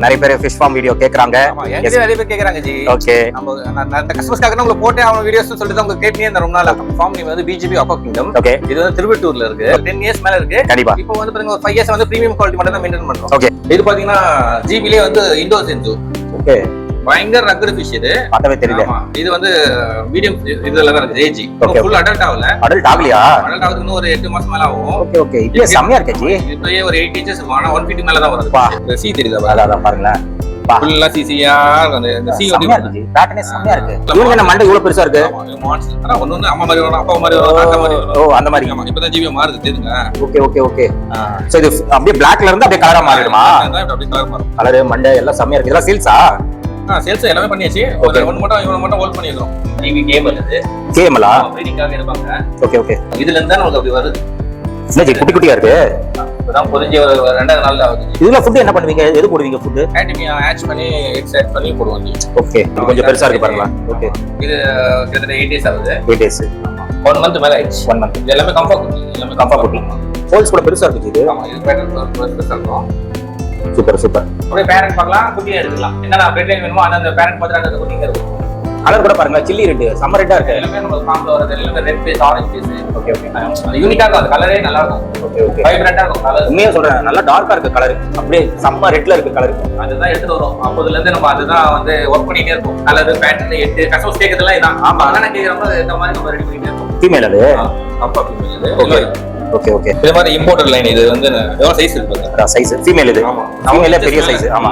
நிறைய பேர் fish form video கேக்குறாங்க. நிறைய பேர் கேக்குறாங்க ஜி. ஓகே, நம்ம அந்த கஸ்டமர்ஸ்க்காக உங்களை போட்டே அவங்க வீடியோஸ் சொல்லிட்டு அவங்க கேட்டே இந்த ரொம்ப நாள். ஃபார்ம் நேம் வந்து பிஜிபி அக்வா கிங்டம். ஓகே, இது வந்து திருவட்டூர்ல இருக்கு. 10 இயர்ஸ் மேல இருக்கு. கண்டிப்பா. இப்போ வந்து பாருங்க ஒரு 5 இயர்ஸ் வந்து பிரீமியம் குவாலிட்டி மட்டும் தான் மெயின்டைன் பண்றோம். ஓகே, இது பாத்தீங்கன்னா ஜிபிலே வந்து இண்டோர் செஞ்சு. ஓகே, பயங்கர ரக்கட் ஃபிஷ் இது. பார்த்தாவே தெரியல. இது வந்து மீடியம் இதுல தான் இருக்கு ஏஜி. ஃபுல் அடல்ட் ஆகல. அடல்ட் ஆகலையா? அடல்ட் ஆகுதுக்கு இன்னும் ஒரு 8 மாசம் மேல ஆகும். ஓகே ஓகே, இது செமையா இருக்கு ஜி. இப்பயே ஒரு 8 இன்ச்சஸ் ஆனா 1 ஃபீட் மேல தான் வருது. பா, சி தெரியுதா? அதான் பாருங்க. ஃபுல்லா சிசியா அந்த சி செமையா இருக்கு ஜி. பேட்டர்னே செமையா இருக்கு. இவங்க என்ன மண்டை இவ்வளவு பெருசா இருக்கு? ஆனா ஒண்ணு அம்மா மாதிரி வரும், அப்பா மாதிரி வரும், தாத்தா மாதிரி வரும். ஓ, அந்த மாதிரி. ஆமா, இப்பதான் ஜிபி மாறுது தெரியுங்க. Okay okay okay. சோ இது அப்படியே பிளாக்ல இருந்து அப்படியே கலரா மாறிடுமா? அப்படியே கலர் மாறும். கலர் மண்டை எல்லாம் செமையா இருக்கு. இதெல்லாம் சேல்ஸா? சேல்ஸ் எல்லாமே பண்ணியாச்சு. ஒன்னு மட்டும் இவன மட்டும் ஹோல்ட் பண்ணிருக்கோம். ஜிபி கேபிள் இது. கேபிளா? ப்ரீடிங்காக எடுப்பாங்க. Okay okay. இதுல இருந்தா நமக்கு அப்படி வருது. என்ன ஜி குட்டி குட்டியா இருக்கு? இப்பதான் பொரிஞ்சு ஒரு 2 நாள்ல ஆகுது. இதுல ஃபுட் என்ன பண்ணுவீங்க? எது போடுவீங்க ஃபுட்? ஆன்டிமியா ஆட் பண்ணி எக்ஸ் ஆட் பண்ணி போடுவோம் ஜி. ஓகே, இது கொஞ்சம் பெருசா இருக்கு பாருங்க. ஓகே, இது கிட்டத்தட்ட 8 டேஸ் ஆகுது. 8 டேஸ். 1 மந்த் மேல ஆயிடுச்சு. 1 மந்த். இது எல்லாமே கம்ஃபர்ட் குட்டி. எல்லாமே கம்ஃபர்ட் குட்டி. ஹோல்ஸ் கூட பெருசா இருக்கு இது. ஆமா, இது பேட்டர்ன் பெருசா இருக்கும். Super super. அப்படியே பேரண்ட் பார்க்கலாம், குட்டியை எடுக்கலாம். என்னன்னா பெட் லைன் வேணுமோ அந்த பேரண்ட் பார்த்து அந்த குட்டிங்க இருக்கும். கலர் கூட பாருங்க, சில்லி ரெட் செம்ம ரெட்டா இருக்கு. எல்லாமே நம்ம ஃபார்ம்ல வரது எல்லாமே red base, orange base. Okay okay. அந்த யூனிக்கா இருக்கும். அந்த கலரே நல்லா இருக்கும். Okay okay. வைப்ரண்டா இருக்கும் கலர். உண்மையா சொல்றேன், நல்லா டார்க்கா இருக்கு கலர். அப்படியே செம்ம ரெட்ல இருக்கு கலர். அதுதான் எடுத்து வரும். அப்போதுல இருந்து நம்ம அதுதான் வந்து ஒர்க் பண்ணிட்டே இருக்கோம். கலர் பேட்டர்ன் 8 கஸ்டமர்ஸ் கேக்குறதெல்லாம் இதான். ஆமா, அண்ணா கேக்குறப்ப இந்த மாதிரி நம்ம ரெடி பண்ணிட்டே இருக்கோம். ஃபீமேல் அது? அப்பா ஃபீமேல் இது. Okay okay okay. இது மாதிரி இம்போர்ட்டட் லைன். இது வந்து எவ்வளவு சைஸ் இருக்கு? அதான் சைஸ் ஃபீமேல் இது. ஆமா, ஃபீமேல்ல பெரிய சைஸ். ஆமா,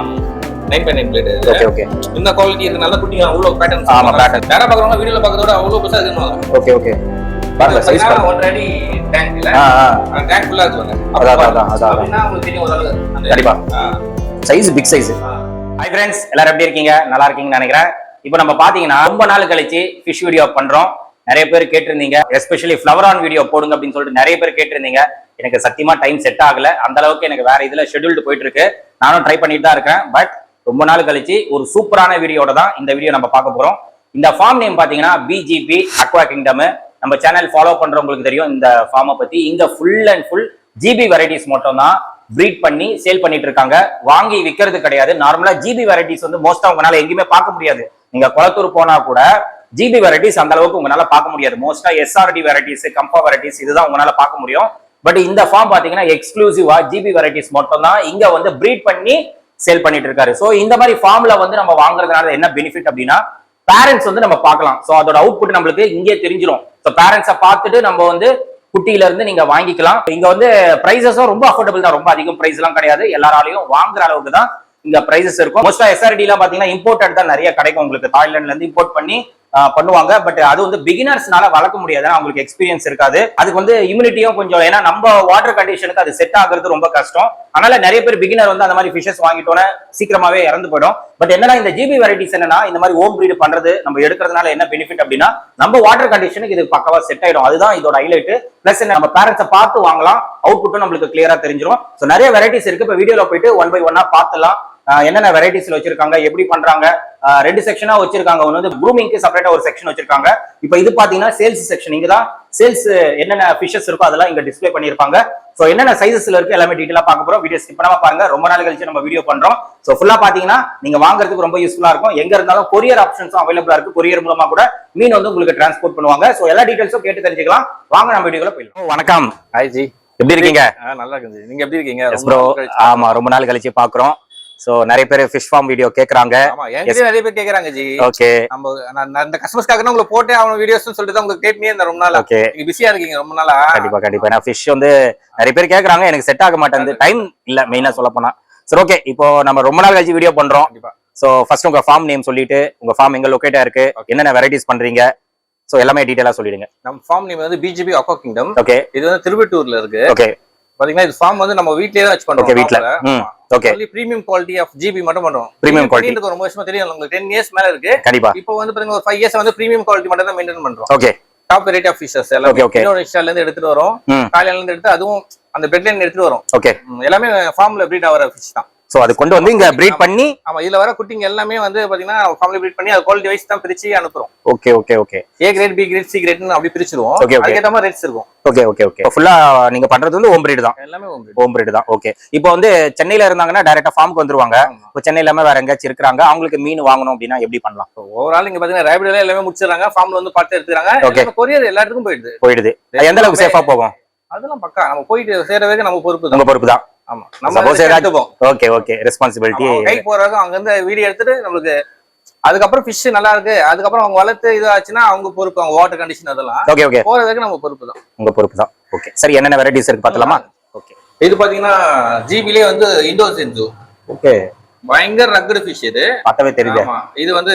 9.9 பிளேட் இது. Okay okay. இந்த குவாலிட்டி இருக்கு. நல்ல குட்டிங்க அவ்வளவு பேட்டர்ன். ஆமா, பேட்டர்ன். நேரா பார்க்கறவங்க வீடியோல பார்க்கறதோட அவ்வளவு பெருசா இருக்குன்னு. Okay okay. பாருங்க சைஸ் பாருங்க. 1 அடி டேங்க் இல்ல. டேங்க் ஃபுல்லா இருக்குங்க. அதான் அப்படினா உங்களுக்கு தெரியும் ஓரளவு. கண்டிப்பா. Size big size. Hi friends, எல்லாரும் எப்படி இருக்கீங்க? நல்லா இருக்கீங்கன்னு நினைக்கிறேன். இப்போ நம்ம பாத்தீங்கன்னா ரொம்ப நாள் கழிச்சு ஃபிஷ் வீடியோ பண்றோம். நிறைய பேர் கேட்டிருந்தீங்க, எஸ்பெஷலி ஃப்ளவர் ஆன் வீடியோ போடுங்க அப்படின்னு சொல்லிட்டு நிறைய பேர் கேட்டிருந்தீங்க. எனக்கு சத்தியமா டைம் செட் ஆகல. அந்த அளவுக்கு எனக்கு வேற இதுல ஷெட்யூல்டு போயிட்டு இருக்கு. நானும் ட்ரை பண்ணிட்டு தான் இருக்கேன். பட் ரொம்ப நாள் கழிச்சு ஒரு சூப்பரான வீடியோட தான் இந்த வீடியோ நம்ம பார்க்க போறோம். இந்த ஃபார்ம் நேம் பாத்தீங்கன்னா பிஜிபி அக்வா கிங்டம். நம்ம சேனல் ஃபாலோ பண்றவங்களுக்கு தெரியும் இந்த ஃபார்மை பத்தி. இங்க full and full GB varieties மட்டும் தான் ப்ரீட் பண்ணி சேல் பண்ணிட்டு இருக்காங்க. வாங்கி விற்கிறது கிடையாது. நார்மலா ஜிபி வெரைட்டிஸ் வந்து மோஸ்டா உங்களால எங்கேயுமே பார்க்க முடியாது. நீங்க குளத்தூர் போனா கூட ஜிபி வெரைட்டிஸ் அந்த அளவுக்கு உங்களால பார்க்க முடியாது. மோஸ்டா எஸ்ஆர்டி வெரைட்டிஸ், கம்பா வெரைட்டிஸ் இதுதான் உங்களால பார்க்க முடியும். பட் இந்த ஃபார்ம் பாத்தீங்கன்னா எக்ஸ்க்ளூசிவா ஜிபி வெரைட்டிஸ் மட்டும் தான் இங்க வந்து ப்ரீட் பண்ணி சேல் பண்ணிட்டு இருக்காரு. சோ இந்த மாதிரி ஃபார்ம்ல வந்து நம்ம வாங்குறதுனால என்ன பெனிஃபிட் அப்படின்னா, பேரண்ட்ஸ் வந்து நம்ம பார்க்கலாம். சோ அதோட அவுட்புட் நம்மளுக்கு இங்கே தெரிஞ்சிடும். சோ பேரண்ட்ஸை பார்த்துட்டு நம்ம வந்து குட்டியில இருந்து நீங்க வாங்கிக்கலாம். இங்க வந்து பிரைசஸும் ரொம்ப அஃபோர்டபிள் தான். ரொம்ப அதிகம் பிரைஸ் எல்லாம் கிடையாது. எல்லாராலையும் வாங்குற அளவுக்கு தான் இங்க பிரைசஸ் இருக்கும். மோஸ்டா எஸ்ஆர்டி எல்லாம் பாத்தீங்கன்னா இம்போர்ட்டட் தான் நிறைய கிடைக்கும். உங்களுக்கு தாய்லாந்துல இருந்து இம்போர்ட் பண்ணி பண்ணுவாங்க. பட் அது வந்து பிகினர்ஸ்னால வளர்க்க முடியாது. அவங்களுக்கு எக்ஸ்பீரியன்ஸ் இருக்காது. அதுக்கு வந்து இம்யூனிட்டியும் கொஞ்சம், ஏன்னா நம்ம வாட்டர் கண்டிஷனுக்கு அது செட் ஆகுறது ரொம்ப கஷ்டம். அதனால நிறைய பேர் பிகினர் வந்து அந்த மாதிரி ஃபிஷஸ் வாங்கிட்டோன்னே சீக்கிரமாவே இறந்து போயிடும். பட் என்னன்னா இந்த ஜிபி வெரைட்டிஸ் என்னன்னா, இந்த மாதிரி ஹோம் ப்ரீட் பண்றது நம்ம எடுக்கிறதுனால என்ன பெனிஃபிட் அப்படின்னா, நம்ம வாட்டர் கண்டிஷனுக்கு இது பக்கவா செட் ஆயிடும். அதுதான் இதோட ஹைலைட். பிளஸ் என்ன, நம்ம பேரண்ட்ஸை பார்த்து வாங்கலாம். அவுட்புட்டும் நம்மளுக்கு கிளியரா தெரிஞ்சிடும். ஸோ நிறைய வெரைட்டிஸ் இருக்கு. இப்போ வீடியோல போயிட்டு 1 by 1 பார்த்துலாம். என்னென்ன வெரைட்டிஸ்ல வச்சிருக்காங்க, எப்படி பண்றாங்க. 2 செக்ஷனா வச்சிருக்காங்க. ஒன்னு வந்து ப்ரூமிங்க்கு செப்பரேட்டா ஒரு செக்ஷன் வச்சிருக்காங்க. இப்போ இது பாத்தீங்கன்னா சேல்ஸ் செக்ஷன். இங்க தான் சேல்ஸ் என்னென்ன ஃபிஷஸ் இருக்கோ அதெல்லாம் இங்க டிஸ்ப்ளே பண்ணிருப்பாங்க. சோ என்னென்ன சைஸஸ்ல இருக்கு எல்லாமே டீடைலா பார்க்க போறோம். வீடியோ ஸ்கிப் பண்ணாம பாருங்க. ரொம்ப நாள் கழிச்சு நம்ம வீடியோ பண்றோம். சோ ஃபுல்லா பாத்தீங்கன்னா நீங்க வாங்குறதுக்கு ரொம்ப யூஸ்ஃபுல்லா இருக்கும். எங்க இருந்தாலும் கொரியர் ஆப்ஷன்ஸும் அவைலபிளா இருக்கு. கொரியர் மூலமா கூட மீன் வந்து உங்களுக்கு டிரான்ஸ்போர்ட் பண்ணுவாங்க. சோ எல்லா டீடைல்ஸும் கேட்டு தெரிஞ்சுக்கலாம். வாங்க நம்ம வீடியோக்குள்ள போயிடலாம். வணக்கம். ஹாய் ஜி, எப்படி இருக்கீங்க? நல்லா இருக்கு. நீங்க எப்படி இருக்கீங்க? ப்ரோ, ஆமா ரொம்ப நாள் கழிச்சு பாக்குறோம். சோ நிறைய பேர் ஃபிஷ் ஃபார்ம் வீடியோ கேக்குறாங்க. ஆமா, என்கிட்ட நிறைய பேர் கேக்குறாங்க ஜி. ஓகே, நம்ம அந்த கஸ்டமர்ஸ்க்காக உங்களை போட்டே அவங்க வீடியோஸ் சொல்லிட்டு உங்களுக்கு கேட்னே இந்த ரொம்ப நாள். ஓகே, நீங்க பிஸியா இருக்கீங்க ரொம்ப நாளா. கண்டிப்பா கண்டிப்பா. நான் ஃபிஷ் வந்து நிறைய பேர் கேக்குறாங்க. எனக்கு செட் ஆக மாட்டேங்குது. டைம் இல்ல மெயினா சொல்ல போனா. சரி, ஓகே. இப்போ நம்ம ரொம்ப நாள் கழிச்சு வீடியோ பண்றோம். சோ ஃபர்ஸ்ட் உங்க ஃபார்ம் நேம் சொல்லிட்டு, உங்க ஃபார்ம் எங்க லொகேட்டா இருக்கு, என்னென்ன வெரைட்டிஸ் பண்றீங்க, சோ எல்லாமே டீடைலா சொல்லிடுங்க. நம்ம ஃபார்ம் நேம் வந்து பிஜிபி அக்வா கிங்டம். ஓகே, இது வந்து திருவட்டூர்ல இருக்கு. ஓகே, பாத்தீங்கன்னா இது ஃபார்ம் வந்து நம்ம வீட்லயே தான் வச்சு பண்றோம். ஓகே, வீட்ல. Okay, premium quality of GB மட்டும் பண்றோம். பிரீமியம் குவாலிட்டி ரொம்ப வருஷமா தெரியும் உங்களுக்கு. 10 இயர்ஸ் மேல இருக்கு. கண்டிப்பா. இப்போ வந்து பாத்தீங்கன்னா ஒரு 5 இயர்ஸ் வந்து பிரீமியம் குவாலிட்டி மட்டும் தான் மெயின்டைன் பண்றோம். Okay, top variety of fishes எல்லாம் இந்தோனேஷியால இருந்து எடுத்துட்டு வரோம். தாய்லாந்துல இருந்து எடுத்து அதுவும் அந்த பெட் லைன் எடுத்துட்டு வரோம். ஓகே, எல்லாமே ஃபார்ம்ல பிரீட் ஆவற ஃபிஷ் தான். சோ அது கொண்டு வந்து இங்க பிரீட் பண்ணி ஆமா இதுல வர குட்டிங்க எல்லாமே வந்து பாத்தீங்கன்னா ஃபேமிலி பிரீட் பண்ணி அது குவாலிட்டி வைஸ் தான் பிரிச்சு அனுப்புறோம். Okay okay okay. A grade, B grade, C கிரேட்னு அப்படி பிரிச்சிருவோம். Okay, okay. அதுக்கேத்த மாதிரி ரேட்ஸ் இருக்கும். Okay okay okay. ஃபுல்லா நீங்க பண்றது வந்து ஹோம் பிரீட் தான். எல்லாமே ஹோம் பிரீட். ஹோம் பிரீட் தான். ஓகே. இப்போ வந்து சென்னையில இருந்தாங்கன்னா டைரக்டா ஃபார்முக்கு வந்துருவாங்க. இப்போ சென்னையில இல்லாம வேற எங்கயாச்சும் இருக்காங்க, அவங்களுக்கு மீன் வாங்கணும் அப்படின்னா எப்படி பண்ணலாம்? ஓவரால் இங்க பாத்தீங்கன்னா ரேபிட்ல எல்லாமே முடிச்சிடறாங்க, ஃபார்ம்ல வந்து பார்த்து எடுத்துறாங்க. Okay. கொரியர் எல்லா இடத்துக்கும் போயிடுது. போயிடுது. எந்த அளவுக்கு சேஃபா போகும்? அதெல்லாம் பக்கா நம்ம போயிட்டு சேர வரைக்கும் நம்ம பொறுப்பு தான். உங்க பொறுப்பு தான். ஆமா நம்ம எடுத்துப்போம். Okay okay. ரெஸ்பான்சிபிலிட்டி கை போறாங்க, அங்க இருந்து வீடியோ எடுத்துட்டு நம்மளுக்கு அதுக்கப்புறம் ஃபிஷ் நல்லா இருக்கு, அதுக்கப்புறம் அவங்க வளர்த்து இது ஆச்சுன்னா அவங்க பொறுப்பு, அவங்க வாட்டர் கண்டிஷன் அதெல்லாம். Okay okay. போற வரைக்கும் நம்ம பொறுப்பு தான். உங்க பொறுப்பு தான். ஓகே சரி, என்னென்ன வெரைட்டிஸ் இருக்கு பார்த்தலாமா? ஓகே. இது பாத்தீங்கன்னா ஜிபிலே வந்து இண்டோ சென்சு. ஓகே. பயங்கர ரக்கடு ஃபிஷ் இது. பார்த்தாவே தெரியுது. ஆமா இது வந்து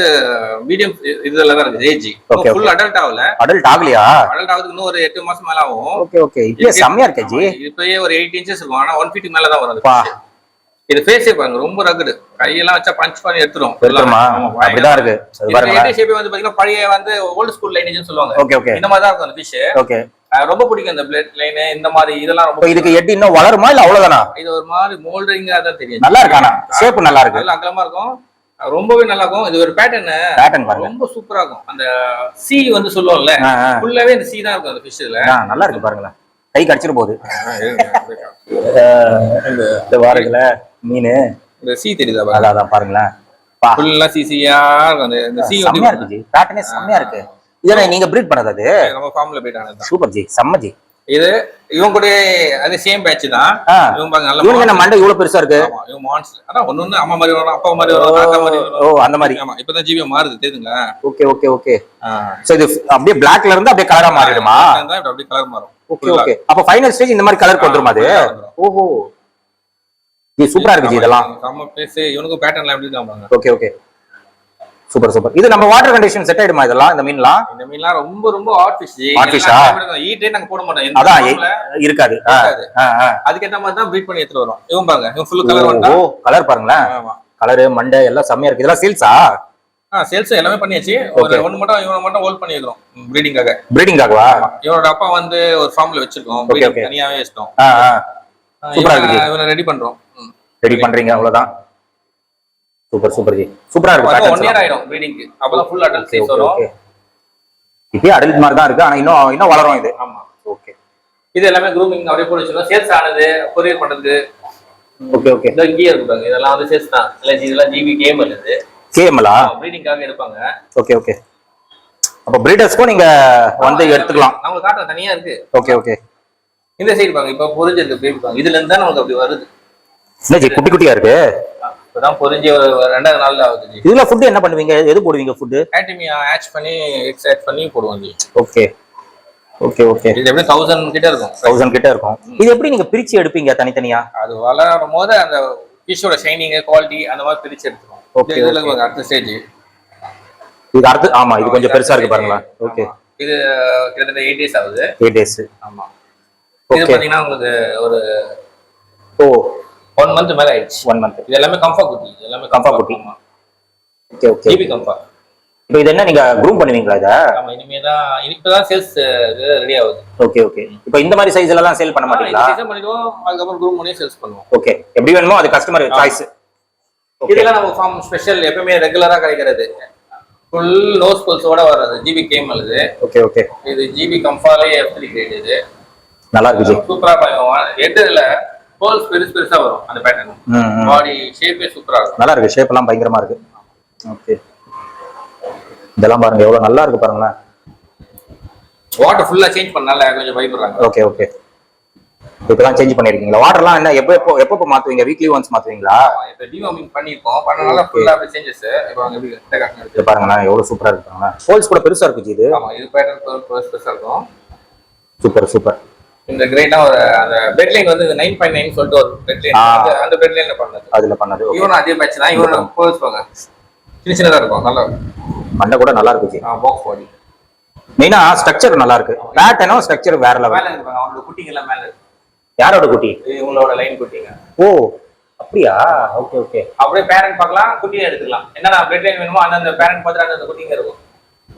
மீடியம் இதுல தான் இருக்கு ஏஜ். Okay, ஃபுல் அடல்ட் ஆகல. அடல்ட் ஆகலையா? அடல்ட் ஆகுதுக்கு இன்னும் ஒரு 8 மாசம் மேல ஆகும். Okay okay. இப்போ செம்மையா இருக்கு ஜி. இப்பயே ஒரு 8 இன்ச்சஸ் இருக்கும், ஆனா 1 ஃபீட் மேல தான் வரும் அந்த fish. இது ஃபேஸே பாருங்க ரொம்ப ரக்கடு, கையெல்லாம் வச்சா பஞ்ச் பண்ணி எடுத்துரும். அப்படிதான் இருக்கு. இது பாருங்க ஷேப் வந்து பாத்தீங்கன்னா பழைய வந்து ஓல்ட் ஸ்கூல் லைனேஜ்னு சொல்லுவாங்க. Okay okay. இந்த மாதிரி தான் இருக்கும் அந்த ஃபிஷ். ஓகே. ரொம்ப பிடிக்கும் இந்த பிளட் லைன் இந்த மாதிரி இதெல்லாம் ரொம்ப. இதுக்கு எட் இன்னும் வளருமா இல்ல அவ்வளவுதானா? இது ஒரு மாதிரி மோல்டிங்கா தான் தெரியும். நல்லா இருக்கானா? ஷேப் நல்லா இருக்கு. நல்ல அகலமா இருக்கும், ரொம்பவே நல்லா இருக்கும். இது ஒரு பேட்டர்ன் பாருங்க, ரொம்ப சூப்பரா இருக்கும். அந்த சி வந்து சொல்லுவோம்ல, ஃபுல்லாவே இந்த சி தான் இருக்கும் அந்த ஃபிஷ்ல. நல்லா இருக்கு பாருங்க, கை கடிச்சிர போகுது. இந்த வாரங்கள மீன் இந்த சி தெரியுதா? அதான் பாருங்களேன், ஃபுல்லா சிசியா இருக்கும். அந்த சி செம்மையா இருக்கு ஜி, பேட்டர்னே செம்மையா இருக்கு. இதெல்லாம் நீங்க பிரீட் பண்ணது? அது நம்ம ஃபார்ம்ல போய்ட் ஆனது. சூப்பர் ஜி, செம்ம ஜி. இது இவங்க கூட அது சேம் பேட்ச் தான். இவங்க பாருங்க நல்ல இவங்க என்ன மண்டை இவ்வளவு பெருசா இருக்கு. ஆமா இவங்க மான்ஸ். அதான் ஒண்ணு அம்மா மாதிரி வரும், அப்பா மாதிரி வரும், தாத்தா மாதிரி வரும். ஓ அந்த மாதிரி. ஆமா இப்பதான் ஜிபி மாறுது தெரியுங்களா? Okay okay okay. சோ இது அப்படியே பிளாக்ல இருந்து அப்படியே கலரா மாறிடுமா? அப்படியே கலர் மாறும். Okay okay. அப்ப ஃபைனல் ஸ்டேஜ் இந்த மாதிரி கலர் கொண்டுருமா அது? ஓஹோ ஜி, சூப்பரா இருக்கு ஜி இதெல்லாம். நம்ம பேஸ் இவனுக்கு பேட்டர்ன்ல எப்படி இருக்காங்க. Okay okay. Super super. இது நம்ம வாட்டர் கண்டிஷன் செட் ஆயிடுமா இதெல்லாம்? இந்த மீன்லாம் ரொம்ப ரொம்ப ஹாட் ஃபிஷ். ஹாட் ஃபிஷ்ஷா? ஈட்டே நாங்க போட மாட்டோம். அதான் இருக்காது. அதுக்கு ஏத்த மாதிரி தான் ப்ரீட் பண்ணி எடுத்து வரோம். இவன் பாருங்க, இவன் ஃபுல் கலர் வந்தா. ஓ கலர் பாருங்களேன். ஆமா கலர் மண்டை எல்லாம் செம்மையா இருக்கு. இதெல்லாம் சேல்ஸா? சேல்ஸ் எல்லாமே பண்ணியாச்சு. ஒரு ஒன்னு மட்டும் இவனை மட்டும் ஹோல்ட் பண்ணி இருக்கோம் ப்ரீடிங்காக. ப்ரீடிங்காகவா? இவனோட அப்பா வந்து ஒரு ஃபார்ம்ல வச்சிருக்கோம், தனியாவே வச்சிட்டோம். சூப்பரா இருக்கு. இவனை ரெடி பண்றோம். ரெடி பண்றீங்க அவ்வளவுதான். சூப்பர் சூப்பர் ஜி, சூப்பரா இருக்கு. 1 இயர் ஆயிடும் ப்ரீடிங்க்கு, அப்பதான் ஃபுல் அடல்ட் சைஸ் வரும். இப்போ அடல்ட் மாதிரி தான் இருக்கு, ஆனா இன்னும் வளரும் இது. ஆமா ஓகே. இது எல்லாமே க்ரூமிங் அப்படியே போட்டு வச்சிருக்கோம். சேல்ஸ் ஆனது கொரியர் பண்றது. Okay okay. இந்த இங்கே இருக்காங்க, இதெல்லாம் வந்து சேல்ஸ் தான். இதெல்லாம் ஜிபி கேமல் இது. கேமலா? ப்ரீடிங்காக எடுப்பாங்க. Okay okay. அப்ப பிரீடர்ஸ்க்கு நீங்க வந்து எடுத்துக்கலாம். நம்ம காட்டுற தனியா இருக்கு. Okay okay. இந்த சைடு பாருங்க, இப்ப பொரிஞ்சிருக்கு பேபி பாருங்க. இதுல இருந்து தான் நமக்கு அப்படி வருது. என்ன ஜி குட்டி குட்டியா இருக்கு? இப்பதான் பொரிஞ்சு ஒரு 2வது நாள்ல ஆகுது ஜி. இதுல ஃபுட் என்ன பண்ணுவீங்க? எது போடுவீங்க ஃபுட்? ஆட்டிமியா ஆட் பண்ணி எக்ஸ் ஆட் பண்ணி போடுவோம் ஜி. Okay okay okay. இது எப்படி 1000 கிட்ட இருக்கும். 1000 கிட்ட இருக்கும். இது எப்படி நீங்க பிரிச்சு எடுப்பீங்க தனித்தனியா? அது வளரும் போது அந்த ஃபிஷ்ஷோட ஷைனிங் குவாலிட்டி அந்த மாதிரி பிரிச்சு எடுத்துறோம். ஓகே. இதுல அடுத்த ஸ்டேஜ் இது அடுத்து. ஆமா இது கொஞ்சம் பெருசா இருக்கு பாருங்களா. ஓகே. இது கிட்டத்தட்ட 8 டேஸ் ஆகுது. 8 டேஸ். ஆமா. இது பாத்தீங்கன்னா உங்களுக்கு ஒரு 1 மந்த் மேல ஆயிடுச்சு. 1 மந்த். இது எல்லாமே கம்பா குட்டி. எல்லாமே கம்பா குட்டி. Okay okay. ஜிபி கம்பா. இப்போ இது என்ன நீங்க க்ரூம் பண்ணுவீங்களா இத? ஆமா இனிமே தான், இப்பதான் சேல்ஸ் ரெடி ஆகுது. Okay okay. இப்போ இந்த மாதிரி சைஸ்ல எல்லாம் சேல் பண்ண மாட்டீங்களா? சேல் பண்ணிடுவோம், அதுக்கு அப்புறம் க்ரூம் பண்ணி சேல்ஸ் பண்ணுவோம். ஓகே. எப்படி வேணுமோ அது கஸ்டமர் சாய்ஸ். இதெல்லாம் நம்ம ஃபார்ம் ஸ்பெஷல் எப்பவுமே ரெகுலரா கிடைக்கிறது. ஃபுல் நோஸ் பல்ஸோட வர்றது ஜிபி கேமல் இது. Okay okay. இது ஜிபி கம்பாலே F3 கிரேட் இது. நல்லா இருக்கு ஜி. சூப்பரா பண்ணுவாங்க. எட்ல ஹோல்ஸ் பெருசா வரும் அந்த பேட்டர்ன். பாடி ஷேப்பே சூப்பரா இருக்கும். நல்லா இருக்கு, ஷேப் எல்லாம் பயங்கரமா இருக்கு. ஓகே. இதெல்லாம் பாருங்க எவ்வளவு நல்லா இருக்கு பாருங்க. வாட்டர் ஃபுல்லா சேஞ்ச் பண்ணனால கொஞ்சம் பயப்படுறாங்க. Okay okay. இப்பதான் சேஞ்ச் பண்ணிருக்கீங்களா? வாட்டர்லாம் என்ன எப்போ மாத்துவீங்க? Weekly once மாத்துவீங்களா? இப்ப டிவார்மிங் பண்ணிருக்கோம், பண்ணனால ஃபுல்லா சேஞ்சஸ். இப்போ அங்க எப்படி பாருங்க எவ்வளவு சூப்பரா இருக்கு பாருங்க. ஹோல்ஸ் கூட பெருசா இருக்கு இது. ஆமா இது பேட்டர்ன் பெருசா இருக்கும். Super super. இந்த கிரேட்டா ஒரு அந்த பெட் லைன் வந்து 9.9 சொல்லிட்டு ஒரு பெட் லைன், அந்த பெட் லைன்ல பண்ணது. அதுல பண்ணது. இவனும் அதே பேட்ச் தான். இவனும் ஹோல்ஸ் பாருங்க சின்னதா இருக்கும். நல்லா மண்டை கூட நல்லா இருக்கு. பாக்ஸ் பாடி மெயினா ஸ்ட்ரக்சர் நல்லா இருக்கு. பேட்டர்னும் ஸ்ட்ரக்சர் வேற லெவல். மேல இருக்கு அவங்க குட்டிங்க எல்லாம் மேல இருக்கு. யாரோட குட்டி? இவங்களோட லைன் குட்டிங்க. ஓ அப்படியா? Okay okay. அப்படியே பேரண்ட் பார்க்கலாம், குட்டியை எடுத்துக்கலாம். என்னன்னா பிளட் லைன் வேணுமோ அந்த பேரண்ட் பார்த்துட்டு அந்த குட்டிங்க இருக்கும்.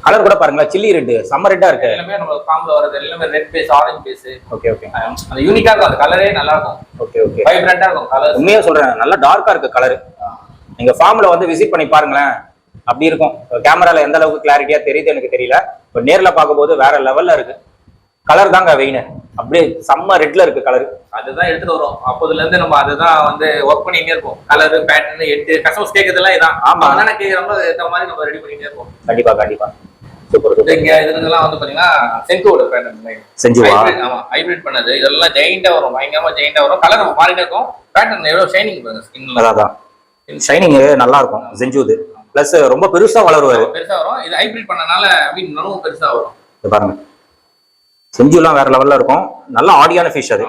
கலர் கூட பாருங்களா, சில்லி ரெட், செம்ம ரெட்டா இருக்கு. எல்லாமே நம்ம ஃபார்ம்ல வரது எல்லாமே red base, orange base. Okay okay. அந்த யூனிக்கா இருக்கும், அந்த கலரே நல்லா இருக்கும். Okay okay. வைப்ரண்டா இருக்கும் கலர். உண்மையா சொல்றேன், நல்லா டார்க்கா இருக்கு கலர். நீங்க ஃபார்ம்ல வந்து விசிட் பண்ணி பாருங்களேன், அப்படி இருக்கும். கேமரால எந்த அளவுக்கு கிளாரிட்டியா தெரியுது எனக்கு தெரியல, இப்போ நேர்ல பார்க்கும்போது வேற லெவல்ல இருக்கு. கலர் தாங்க வெயின், அப்படியே செம்ம ரெட்ல இருக்கு கலர். அதுதான் எடுத்துட்டு வரோம் அப்போதுல இருந்து, நம்ம அதுதான் வந்து ஒர்க் பண்ணிட்டே இருக்கோம். கலர் பேட்டர்ன் எட்டு கஸ்டமர்ஸ் கேட்கறதுலாம் இதான். ஆமா, அதனால கேட்கறவங்க ஏற்ற மாதிரி நம்ம ரெடி பண்ணிட்டே இருக்கோம். கண்டிப்பா கண்டிப்பா. Super super. இங்க இதுலாம் வந்து பாத்தீங்கன்னா சென்கோட பேட்டர்ன் செஞ்சுவா. ஆமா, ஹைபிரிட் பண்ணது. இதெல்லாம் ஜெயிண்டா வரும், பயங்கரமா ஜெயிண்டா வரும். கலர் நம்ம மாறிட்டே இருக்கும். பேட்டர்ன் எவ்வளவு ஷைனிங் பாருங்க, ஸ்கின்ல. அதான் ஷைனிங் நல்லா இருக்கும் செஞ்சுது. பிளஸ் ரொம்ப பெருசா வளருவாரு. பெருசா வரும். இது ஹைபிரிட் பண்ணனால மீன் ரொம்ப பெருசா வரும். இது பாருங்க, செஞ்சுலாம் வேற லெவல்ல இருக்கும். நல்ல ஆடியான ஃபிஷ் அது.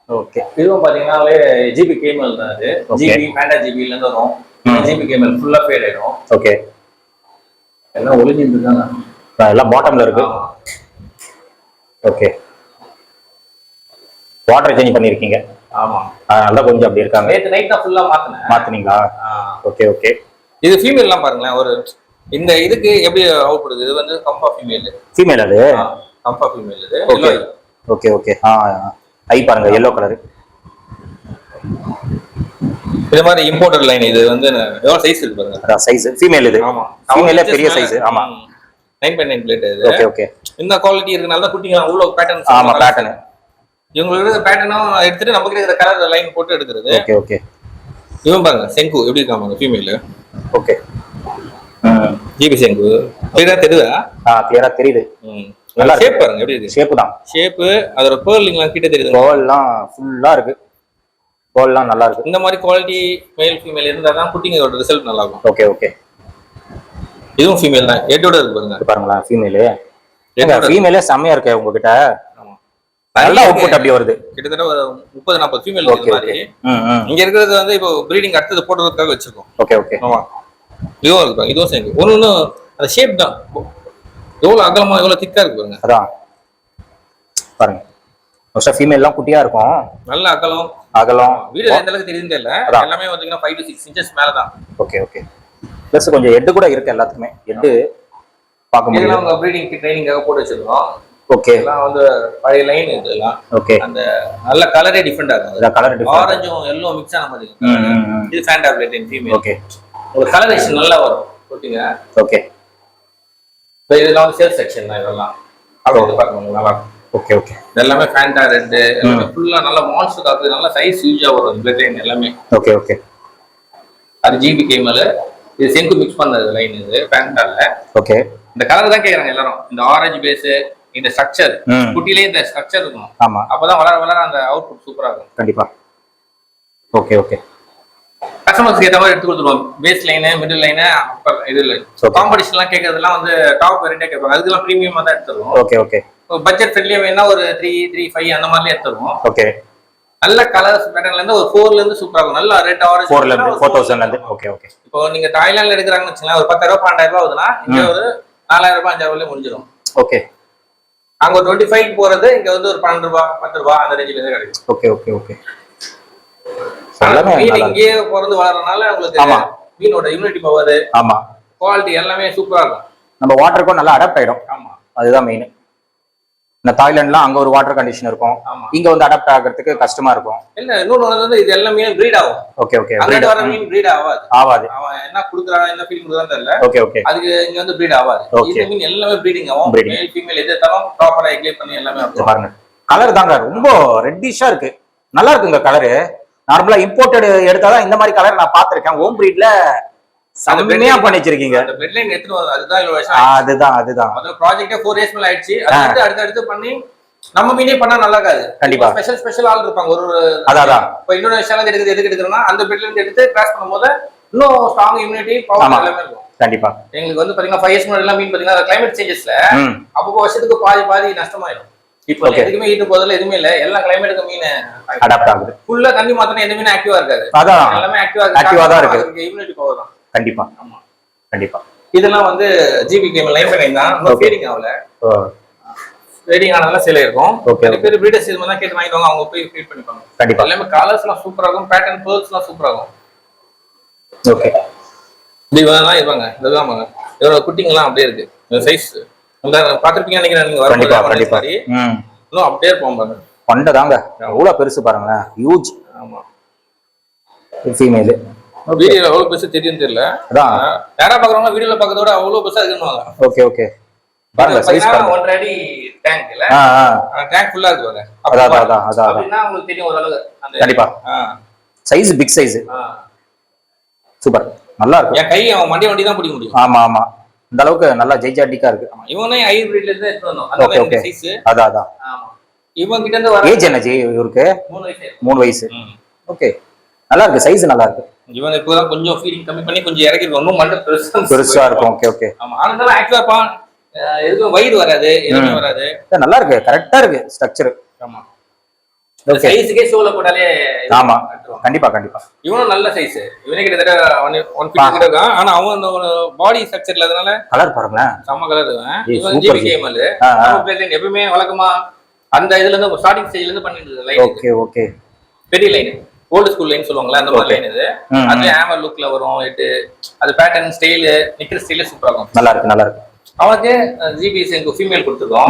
ஓகே. இதுவும் பாத்தீங்கன்னாலே ஜிபி கேமல் தான். அது ஜிபி பேண்டா ஜிபில இருந்து வரும். ஜிபி கேமல் ஃபுல்லா ஃபேட் ஆயிடும். ஓகே. எல்லாம் ஒளிஞ்சிட்டு இருக்காங்க, எல்லாம் பாட்டம்ல இருக்கு. ஓகே. வாட்டர் சேஞ்ச் பண்ணிருக்கீங்க. ஆமா, அதனால கொஞ்சம் அப்படி இருக்காங்க. நேத்து நைட் தான் ஃபுல்லா மாத்துனீங்களா? Okay okay. இது ஃபீமேல் எல்லாம் பாருங்களேன், ஒரு இந்த இதுக்கு எப்படி அவுட் பண்ணுது. இது வந்து கம்பா ஃபீமேல். ஃபீமேல் அது கம்பா ஃபீமேல் இது. Okay okay okay. ஐ பாருங்க, yellow கலர். இது மாதிரி இம்போர்ட்டட் லைன். இது வந்து எவ்வளவு சைஸ் இருக்கு பாருங்க. அதான் சைஸ் ஃபீமேல் இது. ஆமா, ஃபீமேல்ல பெரிய சைஸ். ஆமா, 9.9 பிளேட் இது. Okay okay. இந்த குவாலிட்டி இருக்கனால தான் குட்டிங்க உள்ள பேட்டர்ன். ஆமா, பேட்டர்ன். இவங்களுக்கு பேட்டர்னும் எடுத்துட்டு நமக்கு இருக்கிற கலர் லைன் போட்டு எடுக்கிறது. Okay okay. இவன் பாருங்க, செங்கு எப்படி இருக்காங்க ஃபீமேல். ஓகே. ஜிபி செங்கு கிளியரா தெரியுதா? கிளியரா தெரியுது. நல்லா ஷேப் பாருங்க, எப்படி இருக்கு. ஷேப் தான், ஷேப். அதோட பேர்லிங்லாம் கிட்ட தெரியுது. கோல்லாம் ஃபுல்லா இருக்கு. கோல்லாம் நல்லா இருக்கு. இந்த மாதிரி குவாலிட்டி மேல் ஃபீமேல் இருந்தா தான் குட்டிங்களோட ரிசல்ட் நல்லா இருக்கும். Okay okay. இதுவும் ஃபீமேல் தான், எட்டோட இருக்கு பாருங்க. பாருங்களா ஃபீமேல். ஃபீமேலே செம்மையா இருக்கு உங்ககிட்ட. நல்ல அவுட்புட் அப்படி வருது. கிட்டத்தட்ட ஒரு 30-40 ஃபீமேல் இருக்கு மாதிரி. இங்க இருக்கிறது வந்து இப்போ ப்ரீடிங் அடுத்தது போடுறதுக்காக வச்சிருக்கோம். Okay okay. ஆமா, இதுவும் இருக்கு. இதுவும் சேர்ந்து ஒன்னு அந்த ஷேப் தான். எவ்வளவு அகலமா எவ்வளவு திக்கா இருக்கு பாருங்க. அதான் பாருங்க, மோஸ்டா ஃபீமேல்லாம் குட்டியா இருக்கும். நல்ல அகலம். வீடியோல எந்த அளவுக்கு தெரியுதுன்னு தெரியல. எல்லாமே பாத்தீங்கன்னா 5 to 6 inches மேல தான். Okay okay. பிளஸ் கொஞ்சம் ஹெட் கூட இருக்கு எல்லாத்துக்குமே. ஹெட் பார்க்க முடியும். இதெல்லாம் உங்க ப்ரீடிங் ட்ரைனிங்காக போட்டு வச்சிருக்கோம். ஓகே. இதெல்லாம் வந்து பழைய லைன் இதெல்லாம். ஓகே. அந்த நல்ல கலரே டிஃபரெண்டா இருக்கு. அந்த கலர் டிஃபரெண்ட். ஆரஞ்சும் எல்லோ மிக்ஸ் ஆன மாதிரி இருக்கு. இது Fanta played in female. Okay. ஒரு கலரேஷன் நல்லா வரும் போட்டுங்க. ஓகே. இப்போ இதெல்லாம் வந்து சேல் செக்ஷன் தான். இதெல்லாம் அப்படியே பார்க்கணும், நல்லா இருக்கும். Okay okay. எல்லாமே ஃபேண்டா ரெட், எல்லாமே ஃபுல்லா நல்ல மான்ஸ்டர் காத்து, நல்ல சைஸ் ஹியூஜா வரும் பிளேட் லைன் எல்லாமே. Okay okay. அது ஜிபி கேமல். இது செங்கு மிக்ஸ் பண்ணது லைன். இது ஃபேண்டால. ஓகே. இந்த கலர் தான் கேக்குறாங்க எல்லாரும். இந்த ஆரஞ்சு பேஸ், இந்த ஸ்ட்ரக்சர், குட்டிலே இந்த ஸ்ட்ரக்சர் இருக்கும். ஆமா, அப்பதான் வளர வளர அந்த அவுட்புட் சூப்பரா இருக்கும். கண்டிப்பா. Okay okay. கஸ்டமர்ஸ்க்கு ஏற்ற மாதிரி எடுத்து கொடுத்துருவோம். Base line, middle line, upper இது இல்லை. காம்படிஷன்லாம் கேட்கறதுலாம் வந்து டாப் வெரைட்டியா கேட்பாங்க. அதுக்கெல்லாம் ப்ரீமியமா தான் எடுத்துருவோம். Okay okay. பட்ஜெட் ஃப்ரெண்ட்லியா வேணா ஒரு 3-5 அந்த மாதிரி எடுத்துருவோம். ஓகே. நல்ல கலர்ஸ் பேட்டர்ன்ல இருந்து ஒரு 4ல இருந்து சூப்பரா இருக்கும். நல்ல ரெட் ஆரஞ்சு 4ல இருந்து 4000ல இருந்து. Okay okay. இப்போ நீங்க தாய்லாந்துல எடுக்கறாங்கன்னு வச்சுங்களேன், ஒரு 10,000 12,000 ஆகுதுன்னா இங்க ஒரு 4,000 ரூபாய் 5,000 ரூபாய் முடிஞ்சிடும். ஓகே. அங்க ஒரு 25 போறது இங்க வந்து ஒரு 12 ரூபாய் 10 ரூபாய் அந்த ரேஞ்சில இருந்து கிடைக்கும். Okay okay okay. மீன் இங்கே பிறந்து வளர்றதுனால உங்களுக்கு மீனோட இம்யூனிட்டி பவர், ஆமா, குவாலிட்டி எல்லாமே சூப்பரா இருக்கும். நம்ம வாட்டருக்கும் நல்லா அடாப்ட் ஆயிடும். ஆமா, அதுதான் மெயின். இந்த தாய்லாந்துலாம் அங்க ஒரு வாட்டர் கண்டிஷன் இருக்கும். இங்க வந்து அடாப்ட் ஆகிறதுக்கு கஷ்டமா இருக்கும். இல்ல, இன்னொன்னு வந்து இது எல்லாமே பிரீட் ஆகும். Okay okay. அங்க வர மீன் பிரீட் ஆகாது. அவன் என்ன குடுக்குறான், என்ன ஃபீல் குடுக்குறான்னு தெரியல. Okay okay. அதுக்கு இங்க வந்து பிரீட் ஆகாது. இந்த மீன் எல்லாமே பிரீடிங் ஆகும். மேல் ஃபீமேல் எது எடுத்தாலும் ப்ராப்பரா எக்லேட் பண்ணி எல்லாமே இருக்கும். பாருங்க, கலர் தாங்க ரொம்ப ரெட்டிஷா இருக்கு. நல்லா இருக்குங்க கலரு. நார்மலா இம்போர்ட்டட் எடுத்தாதான் இந்த மாதிரி கலர் நான் பாத்திருக்கேன். ஹோம் பிரீட்ல செம்மையா பண்ணி வச்சிருக்கீங்க. அந்த பெட் லைன் எடுத்துட்டு அதுதான் அதுதான் முதல்ல ப்ராஜெக்டே 4 இயர்ஸ் மேல ஆயிடுச்சு. அடுத்து பண்ணி நம்ம மீனே பண்ணா நல்லா இருக்காது. கண்டிப்பா ஸ்பெஷல் ஆள் இருப்பாங்க. ஒரு அதான் இப்போ இந்தோனேஷியால எதுக்கு எடுக்கிறோம்னா அந்த பெட்ல இருந்து எடுத்து கிராஸ் பண்ணும்போது இன்னும் ஸ்ட்ராங் இம்யூனிட்டி பவர் எல்லாமே இருக்கும். கண்டிப்பா. எங்களுக்கு வந்து பாத்தீங்கன்னா 5 இயர்ஸ் முன்னாடி எல்லாம் மீன் பாத்தீங்கன்னா கிளைமேட் சேஞ்சஸ்ல அப்போ வருஷத்துக்கு பாதி நஷ்டமாயிடும். இப்போ எதுக்குமே ஈட்டு போதில்ல, எதுவுமே இல்ல. எல்லாம் கிளைமேட்டுக்கு மீன் அடாப்ட் ஆகுது. ஃபுல்லா தண்ணி மாத்தினா எந்த மீன் ஆக்டிவா இருக்காது. அதான் எல்லாமே ஆக்டிவா தான் இருக்கு. இம்யூனிட்டி பவர் தான். கண்டிப்பா. ஆமா, கண்டிப்பா. இதெல்லாம் வந்து ஜிபி கேம் லைஃப் லைன் தான். இன்னும் ஃபீடிங் ஆகல. ஃபீடிங் ஆனதால சில இருக்கும். நிறைய பேர் பிரீடர்ஸ் இது மாதிரி கேட்டு வாங்கிடுவாங்க. அவங்க போய் ஃபீட் பண்ணிப்பாங்க. கண்டிப்பா. எல்லாமே கலர்ஸ்லாம் சூப்பரா இருக்கும். பேட்டர்ன் பேர்ல்ஸ்லாம் சூப்பரா இருக்கும். ஓகே. இதுதான் இதுவாங்க இதுதான் இதோட குட்டிங்கெல்லாம் அப்படியே இருக்கு இந்த சைஸ் பாத்திருப்பீங்க நினைக்கிறேன் நீங்க கண்டிப்பா கண்டிப்பா இன்னும் அப்படியே இருப்போம் பாருங்க பண்டதாங்க எவ்வளவு பெருசு பாருங்களேன் ஹியூஜ். ஆமா ஃபீமேல் வீடியோல எவ்வளவு பெருசு தெரியும் தெரியல. அதான் யாரா பாக்குறவங்க வீடியோல பாக்கிறதோட அவ்வளவு பெருசா இருக்குன்னு. ஓகே ஓகே பாருங்க சைஸ் பாருங்க 1 அடி டேங்க் இல்ல டேங்க் ஃபுல்லா இருக்கு பாருங்க. அதான் அப்படினா உங்களுக்கு தெரியும் ஓரளவு அந்த கண்டிப்பா சைஸ் பிக் சைஸ் சூப்பர் நல்லா இருக்கு. என் கை அவன் மண்டி தான் பிடிக்க முடியும். ஆமா ஆமா இந்த அளவுக்கு நல்லா ஜெய்ஜாட்டிக்கா இருக்கு. இவனே ஹைபிரிட்ல இருந்து எடுத்து வந்தோம் அந்த மாதிரி சைஸ். அதான் ஆமா இவங்க கிட்ட இருந்து வர ஏஜ் என்ன ஜி இவருக்கு 3 வயசு. ஓகே நல்லா இருக்கு சைஸ் நல்லா இருக்கு. இவன் இப்போதான் கொஞ்சம் ஃபீடிங் கம்மி பண்ணி கொஞ்சம் இறக்கி இன்னும் மண்டை பெருசா இருக்கும். ஓகே ஓகே ஆமா ஆனாலும் ஆக்சுவலா எதுவும் வயிறு வராது எதுவுமே வராது. நல்லா இருக்கு கரெக்டா இருக்கு ஸ்ட்ரக்சர். ஆமா சைஸ்க்கே ஷோல போட்டாலே ஆமா கண்டிப்பா கண்டிப்பா இவனும் நல்ல சைஸ். இவனே கிட்டத்தட்ட 1 ஃபீட் கிட்ட இருக்கான். ஆனா அவன் பாடி ஸ்ட்ரக்சர்ல அதனால கலர் பாருங்களேன் செம்ம கலர். இவன் ஜிபி கேமல் எப்பவுமே வழக்கமா அந்த இதுல இருந்து ஸ்டார்டிங் ஸ்டேஜ்ல இருந்து பண்ணிட்டு லைன். ஓகே ஓகே பெரிய லைன் ஓல்ட் ஸ்கூல் லைன் சொல்லுவாங்கல்ல அந்த மாதிரி லைன் இது. அது ஹேமர் லுக்ல வரும். அது பேட்டர்ன் ஸ்டைல் நிக்கிற ஸ்டைல் சூப்பரா இருக்கும். நல்லா இருக்கு நல்லா இருக்கு. அவனுக்கு ஜிபிஎஸ் எங்க ஃபீமேல் கொடுத்துருக்கோம்.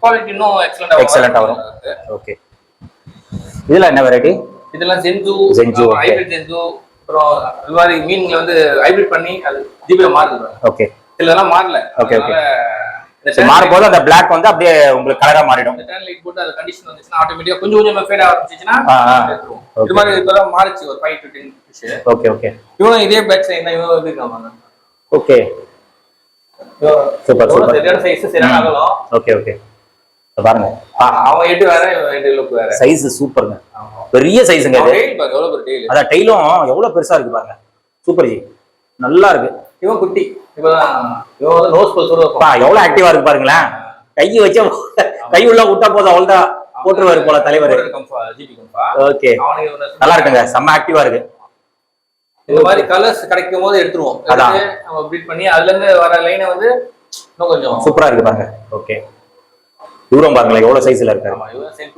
குவாலிட்டி இன்னும் எக்ஸலென்ட்டா வரும். ஓகே இதெல்லாம் என்ன வெரைட்டி? இதெல்லாம் செஞ்சு ஹைபிரிட் செஞ்சு அப்புறம் இந்த மாதிரி மீன்ல வந்து ஹைபிரிட் பண்ணி அது ஜிபில மாறுது. ஓகே இதெல்லாம் மாறல. ஓகே ஓகே மாறும்போது அந்த பிளாக் வந்து அப்படியே உங்களுக்கு கலரா மாறிடும். இந்த டர்ன் லைட் போட்டு அந்த கண்டிஷன் வந்துச்சுனா ஆட்டோமேட்டிக்கா கொஞ்சம் கொஞ்சம் ஃபேட் ஆரம்பிச்சிச்சுனா இது மாதிரி இப்பதான் மாறிச்சு ஒரு 5 to 10 ஃபிஷ். ஓகே ஓகே இவனும் இதே பேட்ச் தான் இவனும் வந்துருக்காங்க. ஓகே சூப்பர் சூப்பர் சரியான சைஸ் சரியான அகலம். ஓகே ஓகே பாருங்க அவன் ஹெட் வேற ஹெட் லுக் வேற. சைஸ் சூப்பர்ங்க பெரிய சைஸ்ங்க இது. டெயில் பாருங்க எவ்வளவு பெரிய டெயில். அத டெயிலும் எவ்வளவு பெருசா இருக்கு பாருங்க சூப்பர் ஜி நல்லா இருக்கு. இவன் குட்டி இவன் நோஸ் பல்ஸ் பா எவ்வளவு ஆக்டிவா இருக்கு பாருங்களேன். கை வச்சா கை உள்ள விட்டா போதும் அவ்வளவுதான் போட்டுருவாரு போல தலைவர். ஜிபி கம்பா ஓகே நல்லா இருக்குங்க செம்ம ஆக்டிவா இருக்கு. இந்த மாதிரி கலர்ஸ் கிடைக்கும் போது எடுத்துருவோம். நம்ம ப்ரீட் பண்ணி அதுல இருந்து வர லைனை வந்து இன்னும் கொஞ்சம் சூப்பரா இருக்கு பாருங்க. ஓகே தூரம் பாருங்களேன் எவ்வளவு சைஸ்ல இருக்காரு. ஆமா இவன் சென்ட்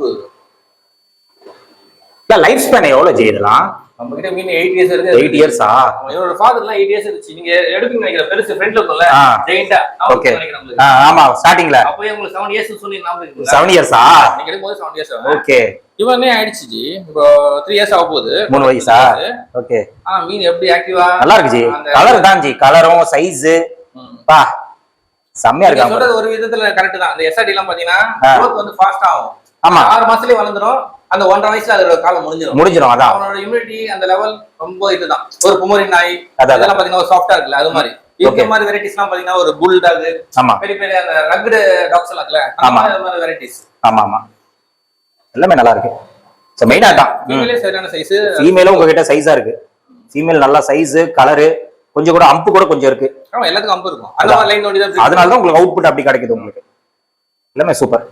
லைஃப் ஸ்பேன் எவ்வளவு ஜி இதெல்லாம்? நம்ம கிட்ட மீன் 8 இயர்ஸ் இருக்கு. 8 இயர்ஸா? இவரோட ஃபாதர்லாம் 8 இயர்ஸ் இருந்துச்சு. நீங்க எடுப்பீங்க நினைக்கிற பெருசு ஃப்ரண்ட் இருக்கும்ல ஜெயிண்டா ஓகே ஆமா ஸ்டார்டிங்ல அப்போ உங்களுக்கு 7 இயர்ஸ் சொல்லி ஞாபகம் இருக்கு. 7 இயர்ஸா? நீங்க எடுக்கும்போது 7 இயர்ஸ். ஓகே இவனே ஆயிடுச்சு ஜி இப்போ 3 இயர்ஸ் ஆக போகுது. 3 வயசா? ஓகே மீன் எப்படி ஆக்டிவா நல்லா இருக்கு ஜி. கலர் தான் ஜி கலரும் சைஸ் பா செம்மையா இருக்கு. சொல்றது ஒரு விதத்துல கரெக்ட் தான். அந்த எஸ்ஆர்டி எல்லாம் பாத்தீங்கன்னா growth வந்து ஃபாஸ்ட் ஆகும். ஆமா 6 மாசத்துலயே வளர்ந்துரும். அந்த 1.5 வயசுல அதோட காலம் முடிஞ்சிரும். அதான் அவனோட இம்யூனிட்டி அந்த லெவல் ரொம்ப இதுதான். ஒரு பொமரின் நாய் அதெல்லாம் பாத்தீங்கன்னா ஒரு சாஃப்டா இருக்குல்ல அது மாதிரி. இந்த மாதிரி வெரைட்டிஸ் எல்லாம் பாத்தீங்கன்னா ஒரு புல் டாக் பெரிய பெரிய அந்த ரக்டு டாக்ஸ் எல்லாம் இருக்குல்ல அந்த மாதிரி வெரைட்டிஸ். ஆமா ஆமா எல்லாமே நல்லா இருக்கு. சோ மெயினா தான் ஃபீமேலே சரியான சைஸ். ஃபீமேலும் உங்ககிட்ட சைஸா இருக்கு. ஃபீமேல் நல்லா சைஸ் கலர் கொஞ்சம் கூட அம்பு கூட கொஞ்சம் இருக்கு. ஆமா எல்லாத்துக்கும் அம்பு இருக்கும். அந்த மாதிரி லைன் ஓடி தான். அதனால தான் உங்களுக்கு அவுட்புட் அப்படி கிடைக்குது உங்களுக்கு. எல்லாமே சூப்பர்.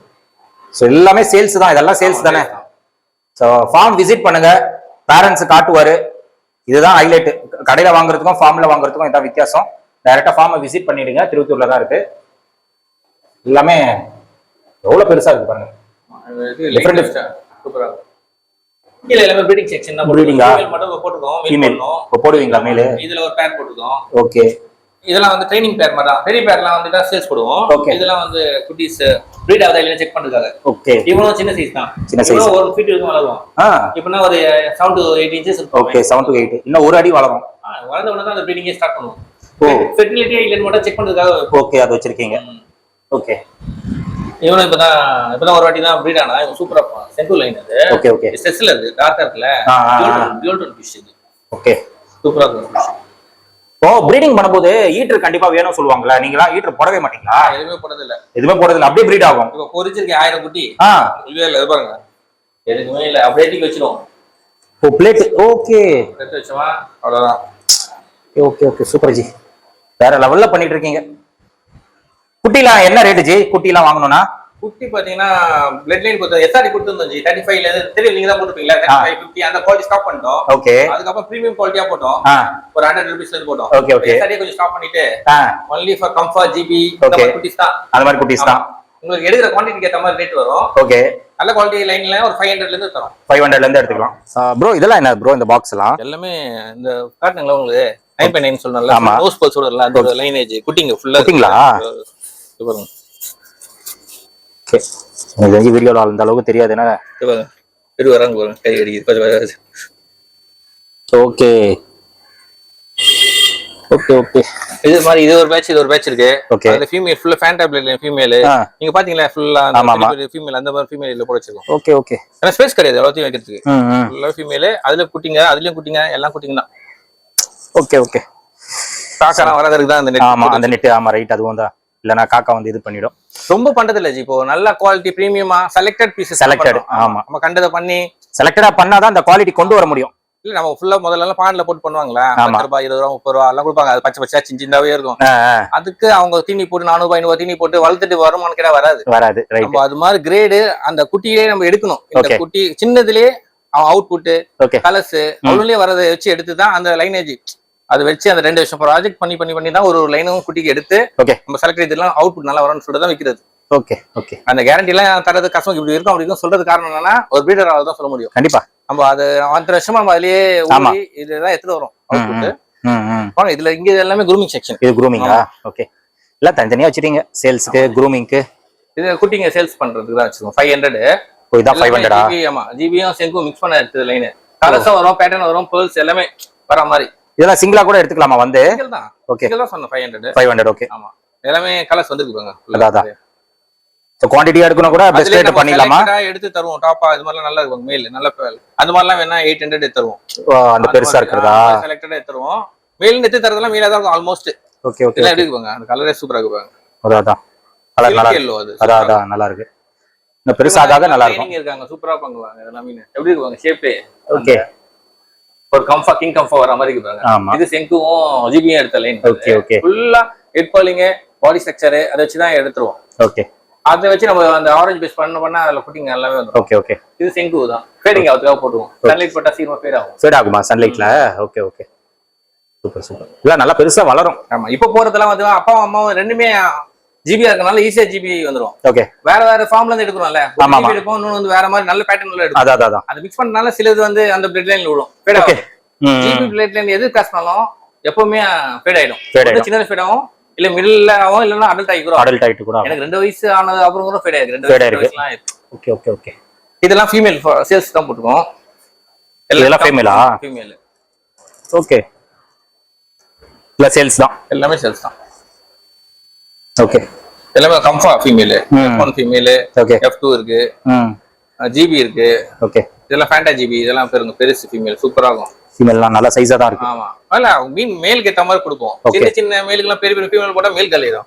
சோ எல்லாமே சேல்ஸ் தான். இதெல்லாம் சேல்ஸ் தானே. சோ ஃபார்ம் விசிட் பண்ணுங்க. பேரண்ட்ஸ் காட்டுவாரு. இதுதான் ஹைலைட். கடையில வாங்குறதுக்கும் ஃபார்ம்ல வாங்குறதுக்கும் இதான் வித்தியாசம். டைரக்டா ஃபார்மை விசிட் பண்ணிடுங்க. திருவத்தூர்ல தான் இருக்கு. எல்லாமே எவ்வளவு பெருசா இருக்கு பாருங்க. டிஃபரெண்ட் சூப்பரா இருக்கு. கீழ எல்லாமே ப்ரீடிங் செக்ஷன் தான். ப்ரீடிங்கா மட்டும் போட்டுறோம். ஃபீமேல் போடுவீங்களா மேல்? இதுல ஒரு பேர் போட்டுறோம். ஓகே இதெல்லாம் வந்து ட்ரைனிங் பேர் மாதிரி தான். பெரிய பேர்லாம் வந்து தான் சேல்ஸ் போடுவோம். இதெல்லாம் வந்து குட்டீஸ் ப்ரீட் ஆகுதா இல்லையா செக் பண்றதுக்காக. ஓகே இவனும் சின்ன சைஸ் தான். சின்ன சைஸ் 1 ஃபீட் வரைக்கும் வளரும். இப்பனா ஒரு 7 to 8 இன்ச்சஸ் இருக்கும். ஓகே 7 to 8 இன்னும் 1 அடி வளரும். வளர்ந்த உடனே தான் அந்த ப்ரீடிங்கே ஸ்டார்ட் பண்ணுவோம். ஃபெர்டிலிட்டி இல்லன்னு மட்டும் செக் பண்றதுக்காக. ஓகே அது வச்சிருக்கீங்க. ஓகே இவனும் இப்பதான் ஒரு வாட்டி தான் ப்ரீட் ஆனா. இவன் சூப்பரா இருப்பான். சென்டர் லைன் அது. ஓகே ஓகே ஸ்ட்ரெஸ்ல இருக்கு டார்க்கா இருக்குல. கோல்டன் ஃபிஷ் இது. ஓகே சூப்பரா இருக்கு. ஓ ப்ரீடிங் பண்ணும்போது ஈட்டர் கண்டிப்பா வேணும் சொல்லுவாங்களா? நீங்களா ஈட்டர் போடவே மாட்டீங்களா? எதுவுமே போடுறது இல்ல. எதுவுமே போடுறது இல்ல. அப்படியே ப்ரீட் ஆகும். இப்போ பொரிச்சிருக்கேன் 1000 குட்டி. இல்ல இது பாருங்க எதுவுமே இல்ல. அப்படியே தூக்கி வச்சிரும். ஓ பிளேட் ஓகே எடுத்து வச்சோமா அவ்வளவுதான். Okay okay super G. வேற லெவல்ல பண்ணிட்டு இருக்கீங்க. குட்டிலாம் என்ன ரேட் ஜி? குட்டிலாம் வாங்கணும்னா குட்டி பாத்தீங்கன்னா பிளட் லைன் கொடுத்தோம். எஸ்ஆர்டி கொடுத்துருந்தோம் ஜி. 35 ல தெரியும் நீங்க தான் போட்டுப்பீங்களா? 35 50 அந்த குவாலிட்டி ஸ்டாப் பண்ணிட்டோம். ஓகே அதுக்கப்புறம் பிரீமியம் குவாலிட்டியா போட்டோம். ஒரு 100 ரூபீஸ்ல இருந்து போட்டோம். ஓகே ஓகே எஸ்ஆர்டி கொஞ்சம் ஸ்டாப் பண்ணிட்டு ஒன்லி ஃபார் கம்ஃபர்ட் ஜிபி அந்த மாதிரி குட்டிஸ் தான். அந்த மாதிரி குட்டிஸ் தான். உங்களுக்கு எடுக்கிற குவாண்டிட்டிக்கு ஏத்த மாதிரி ரேட் வரும். ஓகே நல்ல குவாலிட்டி லைன்ல ஒரு 500 ல இருந்து தரோம். 500 ல இருந்து எடுத்துக்கலாம். ப்ரோ இதெல்லாம் என்ன ப்ரோ இந்த பாக்ஸ் எல்லாம்? எல்லாமே இந்த காட்டுங்களா உங்களுக்கு 9.9 சொல்லணும்ல. ஆமா. நோஸ் பல்ஸோட இல்ல அந்த லைனேஜ் குட்டிங்க ஃபுல்லா குட்டிங்களா? இது பாருங்க. ஓகே. எனக்கு வீடியோல அந்த அளவுக்கு தெரியாது என்ன. இது பாருங்க. இது வராங்க பாருங்க. கை அடிக்குது. Okay okay okay. இது மாதிரி இது ஒரு பேட்ச் இருக்கு. ஓகே. அதுல ஃபீமேல் ஃபுல்லா ஃபேன்டாபிள் ஃபீமேல். நீங்க பாத்தீங்களா ஃபுல்லா அந்த ஃபீமேல் அந்த மாதிரி ஃபீமேல் போட வச்சிருக்கோம். Okay okay. ஏன்னா ஸ்பேஸ் கிடையாது எல்லாத்தையும் வைக்கிறதுக்கு. ஃபுல்லா ஃபீமேல், அதுல குட்டிங்க, அதுலயும் குட்டிங்க, எல்லாம் குட்டிங்க தான். Okay okay. காக்கா வராததுக்கு தான் அந்த நெட். ஆமா அந்த நெட். ஆமா ரைட். அதுவும் தான் இல்லனா காக்கா வந்து இது பண்ணிடும். ரொம்ப பண்றது இல்ல ஜி. இப்போ நல்ல குவாலிட்டி பிரீமியமா செலக்டட் பீசஸ் செலக்டட். ஆமா நம்ம கண்டத பண்ணி செலக்டடா பண்ணாதான் அந்த குவாலிட்டி கொண்டு வர முடியும். இல்ல நம்ம ஃபுல்லா முதல்ல எல்லாம் பான்ல போட்டு பண்ணுவாங்களா, 10 ரூபாய் 20 ரூபாய் 30 ரூபாய் எல்லாம் கொடுப்பாங்க. அது பச்சை பச்சையா சின்னதாவே இருக்கும். அதுக்கு அவங்க தீனி போட்டு 400 500 தீனி போட்டு வளர்த்துட்டு வருமானு கேட்டா வராது. நம்ம அது மாதிரி கிரேடு அந்த குட்டியே நம்ம எடுக்கணும். இந்த குட்டி சின்னதுலயே அவுட்புட் கலர்ஸ் அவங்களே வரதை வச்சு எடுத்துதான் அந்த லைனேஜ் அதை வச்சு அந்த 2 வருஷம் ப்ராஜெக்ட் பண்ணி தான் ஒரு லைனும் குட்டிக்கு எடுத்து நம்ம செலக்ட் இதெல்லாம் அவுட்புட் நல்லா வரும்னு சொல்லிட்டு தான் விற்கிறது. Okay okay. அந்த கேரண்டி எல்லாம் தரது கஷ்டம். இப்படி இருக்கும் அப்படி இருக்கும் சொல்றது காரணம் என்னன்னா ஒரு பிரீடரால தான் சொல்ல முடியும். கண்டிப்பா நம்ம அது 5 வருஷமா நம்ம அதுலயே இதுதான் எடுத்துட்டு வரும் அவுட்புட். இதுல இங்க எல்லாமே குரூமிங் செக்ஷன். இது குரூமிங்கா? ஓகே. எல்லாம் தனித்தனியா வச்சிருக்கீங்க சேல்ஸ்க்கு குரூமிங்க்கு. இது குட்டிங்க சேல்ஸ் பண்றதுக்கு தான் வச்சிருக்கோம். 500. இதான் 500. ஆமா ஜிபியும் செங்கும் மிக்ஸ் பண்ண எடுத்தது லைன். கலர்ஸும் வரும், பேட்டர்ன் வரும், பேர்ல்ஸ் எல்லாமே வர மாதிரி. இதெல்லாம் சிங்கிளா கூட எடுத்துக்கலாமா வந்து? சிங்கிள் தான். ஓகே. சிங்கிள் தான் சொன்ன 500. 500. ஓகே. ஆமா எல்லாமே கலர்ஸ் வந்துருக்கு பாருங்க. அதான். சோ குவாண்டிட்டியா எடுக்கணும் கூட பெஸ்ட் ரேட் பண்ணிடலாமா? எடுத்து தருவோம். டாப்பா இது மாதிரி நல்லா இருக்கும். மேல் நல்ல அந்த மாதிரிலாம் வேணா 800 எடுத்து தருவோம். அந்த பெருசா இருக்குதா? செலக்டடா எடுத்து தருவோம். மேல் எடுத்து தரதெல்லாம் மேல தான் இருக்கும் ஆல்மோஸ்ட். Okay okay. எல்லாம் எடுத்து பாருங்க. அந்த கலரே சூப்பரா இருக்கு பாருங்க. அதான் கலர் நல்லா இருக்கு. அதான் நல்லா இருக்கு. இந்த பெருசாக நல்லா இருக்கும். நீங்க இருக்காங்க சூப்பரா பண்ணுவாங்க. இதெல்லாம் மீன் எப்படி இருக்கு பாருங்க ஷேப். ஓகே. ஒரு கிங் கம்ஃபா வர மாதிரி இருக்கு பாருங்க. இது செங்குவும் ஜிபியும் எடுத்த லைன். Okay okay. ஃபுல்லா ஹெட் பாலிங் பாடி ஸ்ட்ரக்சர் அதை வச்சு தான் எடுத்துருவோம். ஓகே. அதை வச்சு நம்ம அந்த ஆரஞ்சு பேஸ் பண்ணா அதுல புட்டிங் எல்லாமே வந்துரும். Okay okay. இது செங்கு தான். ஃபேடிங் ஆகுதுக்காக போடுவோம். சன்லைட் பட்டா சீக்கிரமா ஃபேட் ஆகும். ஃபேட் ஆகுமா சன்லைட்ல? Okay okay. Super super. இல்ல நல்லா பெருசா வளரும். ஆமா இப்போ போறதெல்லாம் வந்து அப்பாவும் அம்மாவும் ரெண்டுமே ஜிபியா இருக்கனால ஈஸியா ஜிபி வந்துரும். ஓகே. வேற ஃபார்ம்ல இருந்து எடுக்கணும்ல. ஜிபி எடுப்போம், இன்னொன்னு வந்து வேற மாதிரி நல்ல பேட்டர்ன்ல எடுப்போம். அதான் அது மிக்ஸ் பண்ணனால சிலது வந்து அந்த பிளட் லைன்ல விழும். ஃபேட் ஆகும். ஜிபி பிளட் லைன் எது காஸ்னாலும் எப்பவுமே ஃபேட் ஆயிடும். சின்னது ஃபேட் ஆகும், இல்ல மிடில்ல ஆகும், இல்லன்னா அடல்ட் ஆயிடும். அடல்ட் ஆயிட்டு கூட எனக்கு 2 வயசு ஆனது அப்புறம் கூட ஃபேட் ஆயிருக்கு. 2 வயசுலாம் ஆயிருக்கு. Okay okay okay. இதெல்லாம் ஃபீமேல் சேல்ஸ் தான் போட்டுருக்கோம். இதெல்லாம் ஃபீமேலா? ஃபீமேல். ஓகே. இல்ல சேல்ஸ் தான். எல்லாமே சேல்ஸ் தான். ஓகே. எல்லாமே கம்ஃபா female, F1 female, okay. F2 இருக்கு, ஜிபி இருக்கு. ஓகே. இதெல்லாம் ஃபேண்டா ஜிபி. இதெல்லாம் பெருங்க பெருசு ஃபீமேல் சூப்பரா இருக்கும். ஃபீமேல்லாம் நல்ல சைஸா தான் இருக்கு. ஆமா. இல்ல மீன் மேலுக்கு ஏத்த மாதிரி கொடுப்போம். சின்ன மேலுக்குலாம் பெரிய ஃபீமேல் போட்டா மேல் கலையிடும்.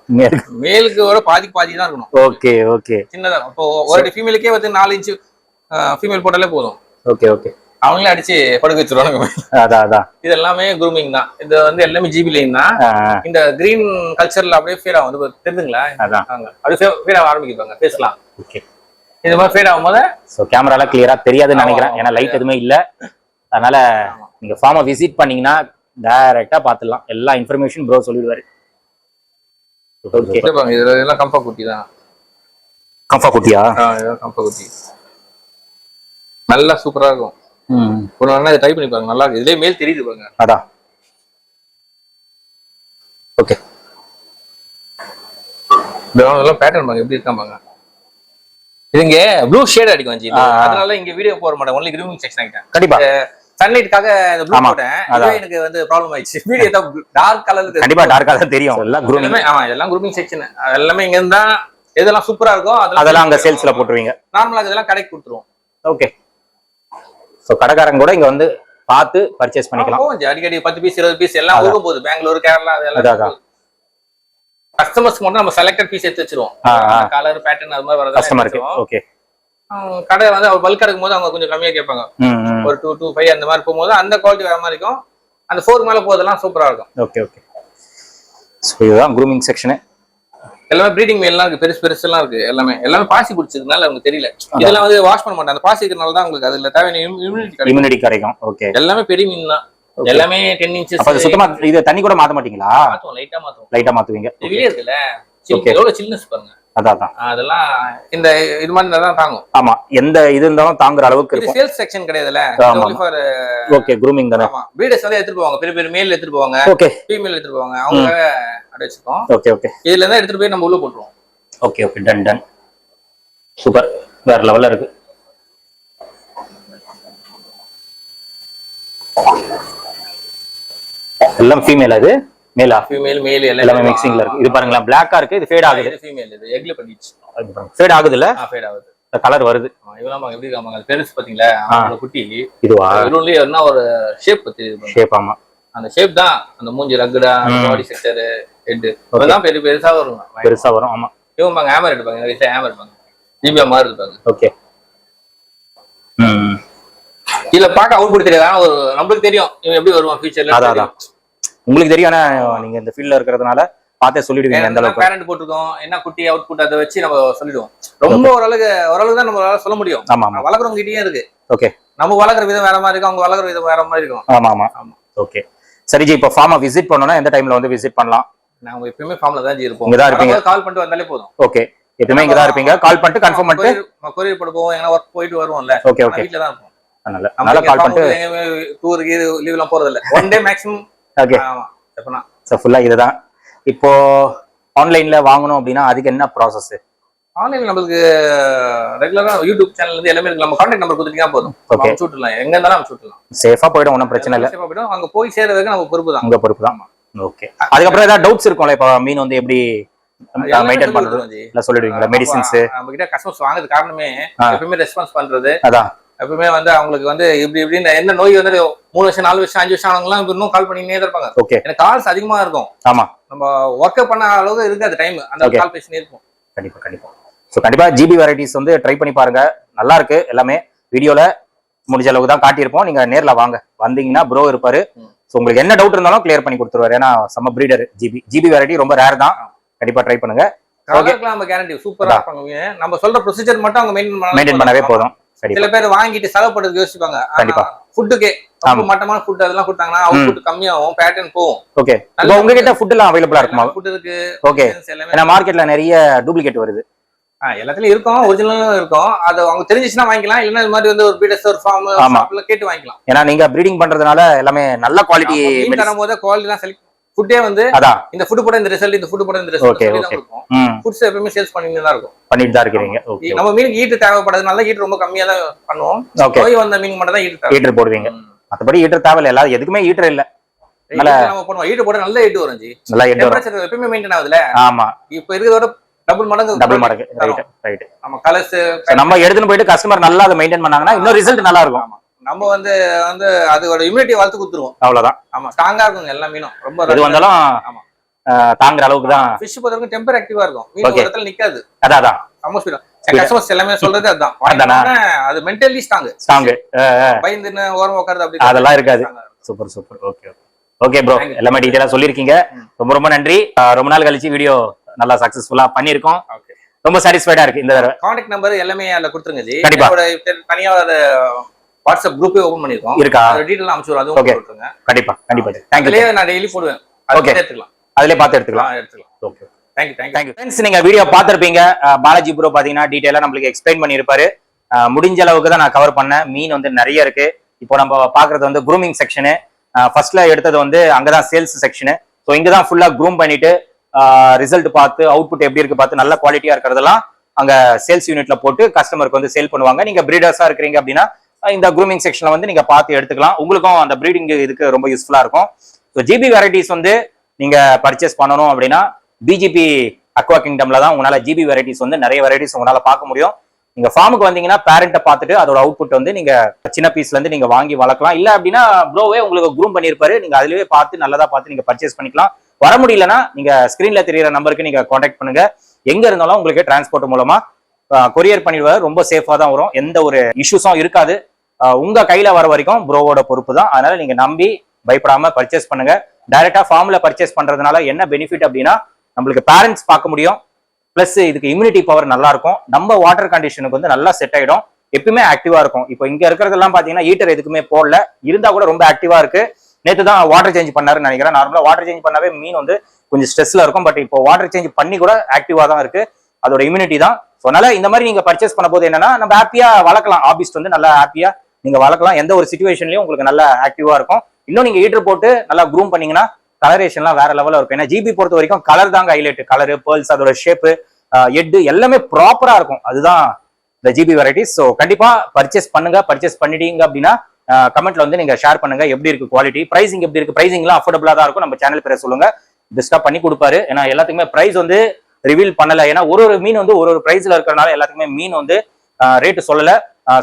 மேலுக்கு ஒரு பாதி தான் இருக்கணும். Okay okay. சின்னதா இப்போ ஒரு ஃபீமேலுக்கே வந்து 4 இன்ச் ஃபீமேல் போட்டாலே போதும். Okay okay. அவங்களே அடிச்சு படுக்க வச்சிருவாங்க. அதான். இது எல்லாமே குரூமிங் தான். இது வந்து எல்லாமே ஜிபி லைன் தான். இந்த கிரீன் கல்ச்சர்ல அப்படியே ஃபேட் ஆகும். தெரியுதுங்களா? அதான் அப்படியே ஃபேட் ஆக ஆரம்பிக்குவாங்க ஃபேஸ்லாம். ஓகே. இது மாதிரி ஃபேட் ஆகும்போது சோ கேமரால கிளியரா தெரியாதுன்னு நினைக்கிறேன். ஏன்னா லைட் எதுவுமே இல்ல. அதனால நீங்க ஃபார்மை விசிட் பண்ணீங்கன்னா டைரக்டா பாத்துடலாம். எல்லா இன்ஃபர்மேஷன் ப்ரோ சொல்லிடுவாரு. ஓகே. இதெல்லாம் கம்பா குட்டி தான். கம்பா குட்டியா? இதெல்லாம் கம்பா குட்டி. நல்லா சூப்பரா இருக்கும். ஒரு நாள் இதை ட்ரை பண்ணி பாருங்க. நல்லா இருக்கு. இதுலயே மேல் தெரியுது பாருங்க. அதான். ஓகே. இதெல்லாம் பேட்டர்ன் பாருங்க எப்படி இருக்கான் பாருங்க. இதுங்க ப்ளூ ஷேட் அடிக்கும் ஜி. அதனால இங்க வீடியோ போட மாட்டேன். ஒன்லி கிரூமிங் செக்ஷன் ஆகிட்டேன். கண்டிப்பா. சன்லைட்காக இந்த ப்ளூ போட்டேன். இது எனக்கு வந்து ப்ராப்ளம் ஆயிடுச்சு. வீடியோ தான் டார்க் கலர்ல. கண்டிப்பா டார்க்கா தான் தெரியும். எல்லாம் குரூமிங். ஆமா இதெல்லாம் குரூமிங் செக்ஷன். எல்லாமே இங்க இருந்தா எதெல்லாம் சூப்பரா இருக்கும் அதெல்லாம் அங்க சேல்ஸ்ல போட்டுருவீங்க. நார்மலா இதெல்லாம் கடைக்கு கொடுத்துருவோம். ஓகே. சோ கடைக்காரங்க கூட இங்க வந்து பார்த்து பர்ச்சேஸ் பண்ணிக்கலாம். அடிக்கடி 10 பீஸ் 20 பீஸ் எல்லாம் ஊருக்கு போகுது. பெங்களூர், கேரளா அதெல்லாம் கஸ்டமர்ஸ்க்கு மட்டும் நம்ம செலக்டட் பீஸ் எடுத்து வச்சிருவோம். கலர் பேட்டர்ன் அது மாதிரி வரது கஸ்டமருக்கு. ஓகே. கடை வந்து அவர் பல்க் எடுக்கும் போது அவங்க கொஞ்சம் கம்மியா கேட்பாங்க. ஒரு 2 to 5 அந்த மாதிரி போகும்போது அந்த குவாலிட்டி வர மாதிரி இருக்கும். அந்த 4 மேல போதெல்லாம் சூப்பரா இருக்கும். Okay okay. சோ இதுதான் க்ரூமிங் செக்ஷன். எல்லாமே ப்ரீடிங் மேல்லாம் இருக்கு. பெருசு எல்லாம் இருக்கு. எல்லாமே பாசி பிடிச்சதுனால அவங்க தெரியல. இதெல்லாம் வந்து வாஷ் பண்ண மாட்டாங்க. அந்த பாசி இருக்கிறனால தான் உங்களுக்கு அதுல தேவையான இம்யூனிட்டி கிடைக்கும். ஓகே. எல்லாமே பெரிய மீன் தான். எல்லாமே 10 inches. அப்ப சுத்தமா இது தண்ணி கூட மாத்த மாட்டீங்களா? மாத்துவோம். லைட்டா மாத்துவீங்க. வெளியே இருக்குல்ல. எவ்வளவு சில்னஸ் பாருங்க. அதான் அதெல்லாம் இந்த இது மாதிரி தான் தாங்கும். ஆமா, எந்த இது இருந்தாலும் தாங்குற அளவுக்கு இருக்கும். சேல்ஸ் செக்ஷன் கிடையாதுல. ஓகே, க்ரூமிங் தானே. ஆமா, பிரீடர்ஸ் வந்து எடுத்துட்டு போவாங்க. பெரிய பெரிய மேல் எடுத்துட்டு போவாங்க. ஓகே, ஃபீமேல் எடுத்துட்டு போவாங்க. அவங்க அட வச்சிருக்கோம். Okay okay. இதுல இருந்து எடுத்துட்டு போய் நம்ம உள்ள போட்டுருவோம். Okay okay, ton. சூப்பர், வேற லெவல்ல இருக்கு. எல்லாம் ஃபீமேல். அது மேலா? ஃபீமேல் மேல் எல்லாமே மிக்சிங்ல இருக்கு. இது பாருங்களா, பிளாக்கா இருக்கு. இது ஃபேட் ஆகுது. இது ஃபீமேல். இது எக்ல பண்ணிச்சு. ஃபேட் ஆகுது இல்ல? ஃபேட் ஆகுது. இந்த கலர் வருது. இவலாம் எப்படி இருக்காங்க பெருசு பாத்தீங்களா? அந்த குட்டி இதுவா? இதுலயே என்ன ஒரு ஷேப் பத்தி ஷேப். ஆமா, அந்த ஷேப் தான். அந்த மூஞ்சி ரக்குடா, பாடி ஸ்ட்ரக்சர், ஹெட் அதெல்லாம் பெருசா வரும். பெருசா வரும். ஆமா, இவங்க பாங்க ஹேமர் எடுப்பாங்க. இந்த வயசுல ஹேமர் எடுப்பாங்க. ஜிபியா மாதிரி இருப்பாங்க. ஓகே. இதுல பாக்க அவுட்புட் தெரியாது. ஆனா ஒரு நம்மளுக்கு தெரியும் இவன் எப்படி வருவான் ஃபியூச்சர்ல. அதான் உங்களுக்கு தெரியும். ஆனா நீங்க இந்த ஃபீல்ட்ல இருக்கிறதுனால பார்த்தே சொல்லிடுவீங்க எந்த அளவுக்கு. பேரண்ட் போட்டுருக்கோம், என்ன குட்டி அவுட்புட் அதை வச்சு நம்ம சொல்லிடுவோம். ரொம்ப ஓரளவுக்கு தான் நம்ம சொல்ல முடியும். ஆமா, வளர்க்குறவங்க கிட்டே இருக்கு. ஓகே, நம்ம வளர்க்குற விதம் வேற மாதிரி இருக்கும், அவங்க வளர்க்குற விதம் வேற மாதிரி இருக்கும். ஆமா. ஓகே, சரிஜி. இப்போ ஃபார்மை விசிட் பண்ணனும்னா எந்த டைம்ல வந்து விசிட் பண்ணலாம்? நாங்க எப்பவுமே ஃபார்ம்ல தான் இருப்போம். இங்க தான் இருப்பீங்க. கால் பண்ணிட்டு வந்தாலே போதும். ஓகே, எப்பவுமே இங்க தான் இருப்பீங்க. கால் பண்ணிட்டு கன்ஃபார்ம் பண்ணிட்டு கொரியர் போட்டு போவோம். எங்க வர்க் போயிட்டு வருவோம்ல. ஓகே ஓகே, வீட்ல தான் இருப்போம். நல்லா கால் பண்ணிட்டு டூருக்கு லீவ் எல்லாம் போறது இல்ல. One day maximum. ஓகே, ஆமா. எப்பனா சோ ஃபுல்லா இதுதான். இப்போ ஆன்லைன்ல வாங்கணும் அப்படின்னா அதுக்கு என்ன ப்ராசஸ்? ஆன்லைன்ல நமக்கு ரெகுலரா யூடியூப் சேனல்ல இருந்து எல்லாமே நம்ம கான்டாக்ட் நம்பர் கொடுத்தீங்கன்னா போதும். ஓகே, சுட்டலாம். எங்க இருந்தாலும் நம்ம சுட்டலாம். சேஃபா போய்டும், ஒன்றும் பிரச்சனை இல்ல. சேஃபா போய்டும். அங்க போய் சேர்றதுக்கு நம்ம பொறுப்பு தான். உங்க பொறுப்பு தான். ஓகே, அதுக்கப்புறம் ஏதாவது டவுட்ஸ் இருக்கும்ல? இப்போ மீன் வந்து எப்படி மெயின்டைன் பண்றது இல்ல சொல்லிடுவீங்களா? மெடிசின்ஸ் நம்ம கிட்ட கஸ்டமர்ஸ் வாங்குறது காரணமே எப்பவுமே ரெஸ்பான்ஸ் பண்றது. அதான் எப்பவுமே வந்து அவங்களுக்கு வந்து இப்படி என்ன நோய் வந்து 3 வருஷம் 4 வருஷம் 5 வருஷம் ஆனவங்கலாம் இன்னும் கால் பண்ணினே இருப்பாங்க. ஓகே, எனக்கு கால்ஸ் அதிகமா இருக்கும். ஆமா, நம்ம ஒர்க் பண்ண அளவுக்கு இருக்காது டைம். அந்த கால் பேசினே இருக்கும். கண்டிப்பா. சோ கண்டிப்பா ஜிபி வெரைட்டிஸ் வந்து ட்ரை பண்ணி பாருங்க. நல்லா இருக்கு எல்லாமே. வீடியோல முடிஞ்ச அளவுக்கு தான் காட்டியிருப்போம். நீங்க நேர்ல வாங்க, வந்தீங்கன்னா ப்ரோ இருப்பாரு. சோ உங்களுக்கு என்ன டவுட் இருந்தாலும் கிளியர் பண்ணி கொடுத்துருவாரு. ஏன்னா சம்ம பிரீடர். ஜிபி வெரைட்டி ரொம்ப ரேர் தான். கண்டிப்பா ட்ரை பண்ணுங்க. நம்ம கேரண்டி சூப்பரா இருப்பாங்க. நம்ம சொல்ற ப்ரொசீஜர் மட்டும் அவங்க மெயின்டைன் பண்ணவே போதும். சில பேர் வாங்கிட்டு செலவு பண்றது யோசிப்பாங்க. கண்டிப்பா ஃபுட்டுக்கே மட்டமான ஃபுட் அதெல்லாம் கொடுத்தாங்கன்னா அவுட்புட் கம்மியாகும், பேட்டர்ன் போகும். ஓகே, இப்போ உங்ககிட்ட ஃபுட் எல்லாம் அவைலபிளா இருக்குமா? ஃபுட் இருக்கு. ஓகே, ஏன்னா மார்க்கெட்ல நிறைய டூப்ளிகேட் வருது. எல்லாத்துலயும் இருக்கும், ஒரிஜினலும் இருக்கும். அது அவங்க தெரிஞ்சிச்சுன்னா வாங்கிக்கலாம். இல்லன்னா இது மாதிரி வந்து ஒரு பீடஸ் ஒரு ஃபார்ம் ஷாப்ல கேட்டு வாங்கிக்கலாம். ஏன்னா நீங்க ப்ரீடிங் பண்றதுனால எல்லாமே நல்ல குவாலிட்டி தரும்போது குவாலிட்டி தான் செலக்ட். ஃபுட்டே வந்து அதான் இந்த ஃபுட் போட இந்த ரிசல்ட், இந்த ஃபுட் போட இந்த ரிசல்ட் தான் இருக்கும். ஃபுட்ஸ் எப்பவுமே சேல்ஸ் பண்ணிட்டு தான் இருக்கும். பண்ணிட்டு தான் இருக்கீங்க. ஓகே, நம்ம மீனுக்கு ஈட்டு தேவைப்படுறதுனால ஈட்டு ரொம்ப கம்மியா தான் பண்ணுவோம். நோய் வந்த மீன் மட்டும் தான் ஈட்டு போடுவீங்க. மத்தபடி ஈட்டர் தேவையில்ல. எல்லாரும் எதுக்குமே ஈட்டர் இல்ல. நம்ம போடுவோம். ஈட்டு போட நல்ல ஈட்டு வரும். நல்லா ஈட்டு டெம்பரேச்சர் எப்பவுமே மெயின்டைன் ஆகுதுல. ஆமா, இப்போ இருக்கிறதோட டபுள் மடங்கு. ரைட். நம்ம கலர்ஸ் நம்ம எடுத்துட்டு போயிட்டு கஸ்டமர் நல்லா அதை மெயின்டைன் பண்ணாங்கன்னா இன்னும் ரிசல்ட் நல்லா இருக்கும். நம்ம வந்து அதோட இம்யூனிட்டி வளர்த்து கொடுத்துருவோம். அவ்வளவுதான். ஆமா, ஸ்ட்ராங்கா இருக்கும் எல்லா மீனும். ரொம்ப எது வந்தாலும் ஆமா தாங்குற அளவுக்கு தான். ஃபிஷ் பொறுத்தவரைக்கும் டெம்பர் ஆக்டிவா இருக்கும். மீன் ஒரு இடத்துல நிக்காது. அதான் சம ஸ்பீடா. கஸ்டமர்ஸ் எல்லாமே சொல்றது அதான். அது மென்டலி ஸ்ட்ராங். பயந்துன்னு ஓரம் உட்கார்றது அப்படி அதெல்லாம் இருக்காது. சூப்பர். ஓகே ப்ரோ, எல்லாமே டீடைலா சொல்லிருக்கீங்க. ரொம்ப நன்றி. ரொம்ப நாள் கழிச்சு வீடியோ நல்லா சக்சஸ்ஃபுல்லா பண்ணிருக்கோம். ரொம்ப சாட்டிஸ்ஃபைடா இருக்கு. இந்த தடவை கான்டாக்ட் நம்பர் எல்லாமே அதுல கொடுத்துருங்க ஜி. கண்டிப்பா தனியா வாட்ஸ்அப் குரூப்பே ஓபன் பண்ணிருக்கோம். இருக்கா? டீடைல் அனுப்பிச்சு அதுவும் கொடுத்துருங்க. கண்டிப்பா. தேங்க்யூ. நான் டெய்லி போடுவேன். ஓகே, எடுத்துக்கலாம். அதிலே பார்த்து எடுத்துக்கலாம். Okay, thank you. ஃப்ரெண்ட்ஸ், நீங்க வீடியோ பார்த்திருப்பீங்க. பாலாஜி ப்ரோ பாத்தீங்கன்னா டீடைலா நம்மளுக்கு எக்ஸ்பிளைன் பண்ணிருப்பாரு. முடிஞ்ச அளவுக்கு தான் நான் கவர் பண்ணேன். மீன் வந்து நிறைய இருக்கு. இப்போ நம்ம பாக்குறது வந்து க்ரூமிங் செக்ஷனு. ஃபர்ஸ்ட்ல எடுத்தது வந்து அங்கதான் சேல்ஸ் செக்ஷனு. ஸோ இங்கதான் ஃபுல்லா க்ரூம் பண்ணிட்டு ரிசல்ட் பார்த்து அவுட்புட் எப்படி இருக்கு பார்த்து நல்ல குவாலிட்டியா இருக்கிறதெல்லாம் அங்க சேல்ஸ் யூனிட்ல போட்டு கஸ்டமருக்கு வந்து சேல் பண்ணுவாங்க. நீங்க பிரீடர்ஸா இருக்கிறீங்க அப்படின்னா இந்த க்ரூமிங் செக்ஷன்ல வந்து நீங்க பார்த்து எடுத்துக்கலாம். உங்களுக்கும் அந்த ப்ரீடிங் இதுக்கு ரொம்ப யூஸ்ஃபுல்லா இருக்கும். ஸோ ஜிபி வெரைட்டிஸ் வந்து நீங்க பர்ச்சேஸ் பண்ணணும் அப்படின்னா பிஜிபி அக்வா கிங்டம்ல தான் உங்களால ஜிபி வெரைட்டிஸ் வந்து நிறைய வெரைட்டிஸ் உங்களால பார்க்க முடியும். நீங்க ஃபார்முக்கு வந்தீங்கன்னா பேரண்ட்டை பார்த்துட்டு அதோட அவுட்புட் வந்து நீங்க சின்ன பீஸ்ல இருந்து நீங்க வாங்கி வளர்க்கலாம். இல்ல அப்படின்னா ப்ரோவே உங்களுக்கு க்ரூம் பண்ணிருப்பாரு. நீங்க அதுலயே பார்த்து நல்லதா பார்த்து நீங்க பர்ச்சேஸ் பண்ணிக்கலாம். வர முடியலன்னா நீங்க ஸ்கிரீன்ல தெரியுற நம்பருக்கு நீங்க கான்டாக்ட் பண்ணுங்க. எங்க இருந்தாலும் உங்களுக்கு டிரான்ஸ்போர்ட் மூலமா கொரியர் பண்ணிடுவாரு. ரொம்ப சேஃபா தான் வரும். எந்த ஒரு இஷ்யூஸும் இருக்காது. உங்க கையில வர வரைக்கும் ப்ரோவோட பொறுப்பு தான். அதனால நீங்க நம்பி பயப்படாம பர்ச்சேஸ் பண்ணுங்க. டைரக்டா ஃபார்ம்ல பர்ச்சேஸ் பண்றதுனால என்ன பெனிஃபிட் அப்படின்னா நம்மளுக்கு பேரண்ட்ஸ் பார்க்க முடியும். பிளஸ் இதுக்கு இம்யூனிட்டி பவர் நல்லா இருக்கும். நம்ம வாட்டர் கண்டிஷனுக்கு வந்து நல்லா செட் ஆயிடும். எப்பவுமே ஆக்டிவா இருக்கும். இப்போ இங்க இருக்கிறதெல்லாம் பாத்தீங்கன்னா ஹீட்டர் எதுக்குமே போடல, இருந்தா கூட ரொம்ப ஆக்டிவா இருக்கு. நேற்று தான் வாட்டர் சேஞ்ச் பண்ணாருன்னு நினைக்கிறேன். நார்மலா வாட்டர் சேஞ்ச் பண்ணாவே மீன் வந்து கொஞ்சம் ஸ்ட்ரெஸ்ல இருக்கும். பட் இப்போ வாட்டர் சேஞ்ச் பண்ணி கூட ஆக்டிவா தான் இருக்கு. அதோட இம்யூனிட்டி தான். ஸோ அதனால இந்த மாதிரி நீங்க பர்ச்சேஸ் பண்ண போது என்னன்னா நம்ம ஹாப்பியா வளர்க்கலாம். ஆபிஸ்ட் வந்து நல்லா ஹாப்பியா நீங்க வளர்க்கலாம். எந்த ஒரு சுச்சுவேஷன்லயும் உங்களுக்கு நல்லா ஆக்டிவா இருக்கும். இன்னும் நீங்க ஹீட்டர் போட்டு நல்லா க்ரூம் பண்ணீங்கன்னா கலரேஷன்லாம் வேற லெவலில் இருக்கும். ஏன்னா ஜிபி பொறுத்த வரைக்கும் கலர் தாங்க ஹைலைட். கலரு, பேர்ல்ஸ், அதோட ஷேப்பு, ஹெட் எல்லாமே ப்ராப்பரா இருக்கும். அதுதான் இந்த ஜிபி வெரைட்டிஸ். ஸோ கண்டிப்பா பர்ச்சேஸ் பண்ணுங்க. பர்ச்சேஸ் பண்ணிட்டீங்க அப்படின்னா கமெண்ட்ல வந்து நீங்க ஷேர் பண்ணுங்க எப்படி இருக்கு குவாலிட்டி, பிரைசிங் எப்படி இருக்கு. பிரைசிங்லாம் அஃபோர்டபுளா தான் இருக்கும். நம்ம சேனல் பேரை சொல்லுங்க, பெஸ்டா பண்ணி கொடுப்பாரு. ஏன்னா எல்லாத்துக்குமே பிரைஸ் வந்து ரிவீல் பண்ணல. ஏன்னா ஒரு மீன் வந்து ஒரு பிரைஸ்ல இருக்கிறனால எல்லாத்துக்குமே மீன் வந்து ரேட்டு சொல்லல.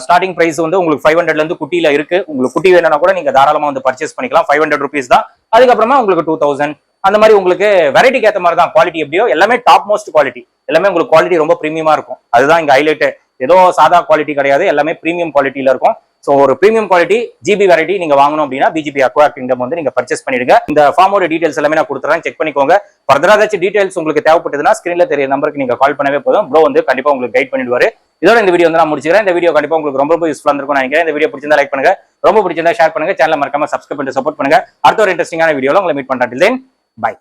ஸ்டார்டிங் பிரைஸ் வந்து உங்களுக்கு 500 இருந்து குட்டியில இருக்கு. உங்களுக்கு குட்டி வேணும்னா கூட நீங்க தாராளமா வந்து பர்ச்சேஸ் பண்ணிக்கலாம். 500 rupees தான். அதுக்கப்புறமா உங்களுக்கு 2000 அந்த மாதிரி உங்களுக்கு வெரைட்டிக்கு ஏற்ற மாதிரி தான். குவாலிட்டி எப்படியோ எல்லாமே டாப் மோஸ்ட் குவாலிட்டி. எல்லாமே உங்களுக்கு குவாலிட்டி ரொம்ப பிரீமியமா இருக்கும். அதுதான் இங்க ஹைலைட். ஏதோ சாதா குவாலிட்டி கிடையாது, எல்லாமே பிரீமியம் குவாலிட்டியில இருக்கும். ஸோ ஒரு பிரீமியம் குவாலிட்டி ஜிபி வெரைட்டி நீங்க வாங்கணும் அப்படின்னா பிஜிபி அக்வா கிங்டம் வந்து நீங்க பர்ச்சேஸ் பண்ணிடுங்க. இந்த ஃபார்மோட டீடைல்ஸ் எல்லாமே நான் கொடுத்துறேன், செக் பண்ணிக்கோங்க. ஃபர்தரா ஏதாச்சும் டீடைல்ஸ் உங்களுக்கு தேவைப்பட்டதுன்னா ஸ்கிரீன்ல தெரிய நம்பருக்கு நீங்க கால் பண்ணவே போதும். ப்ரோ வந்து கண்டிப்பா உங்களுக்கு கைட் பண்ணிடுவாரு. இதோட இந்த வீடியோ வந்து நான் முடிச்சுக்கிறேன். இந்த வீடியோ கண்டிப்பா உங்களுக்கு ரொம்ப யூஸ்ஃபுல்லா இருக்கும் நினைக்கிறேன். இந்த வீடியோ பிடிச்சிருந்தா லைக் பண்ணுங்க, ரொம்ப பிடிச்சிருந்தா ஷேர் பண்ணுங்க, சேனலை மறக்காம சப்ஸ்கிரைப் பண்ணி சப்போர்ட் பண்ணுங்க. அடுத்த ஒரு இன்ட்ரெஸ்டிங்கான வீடியோல உங்களை மீட் பண்றேன். பை.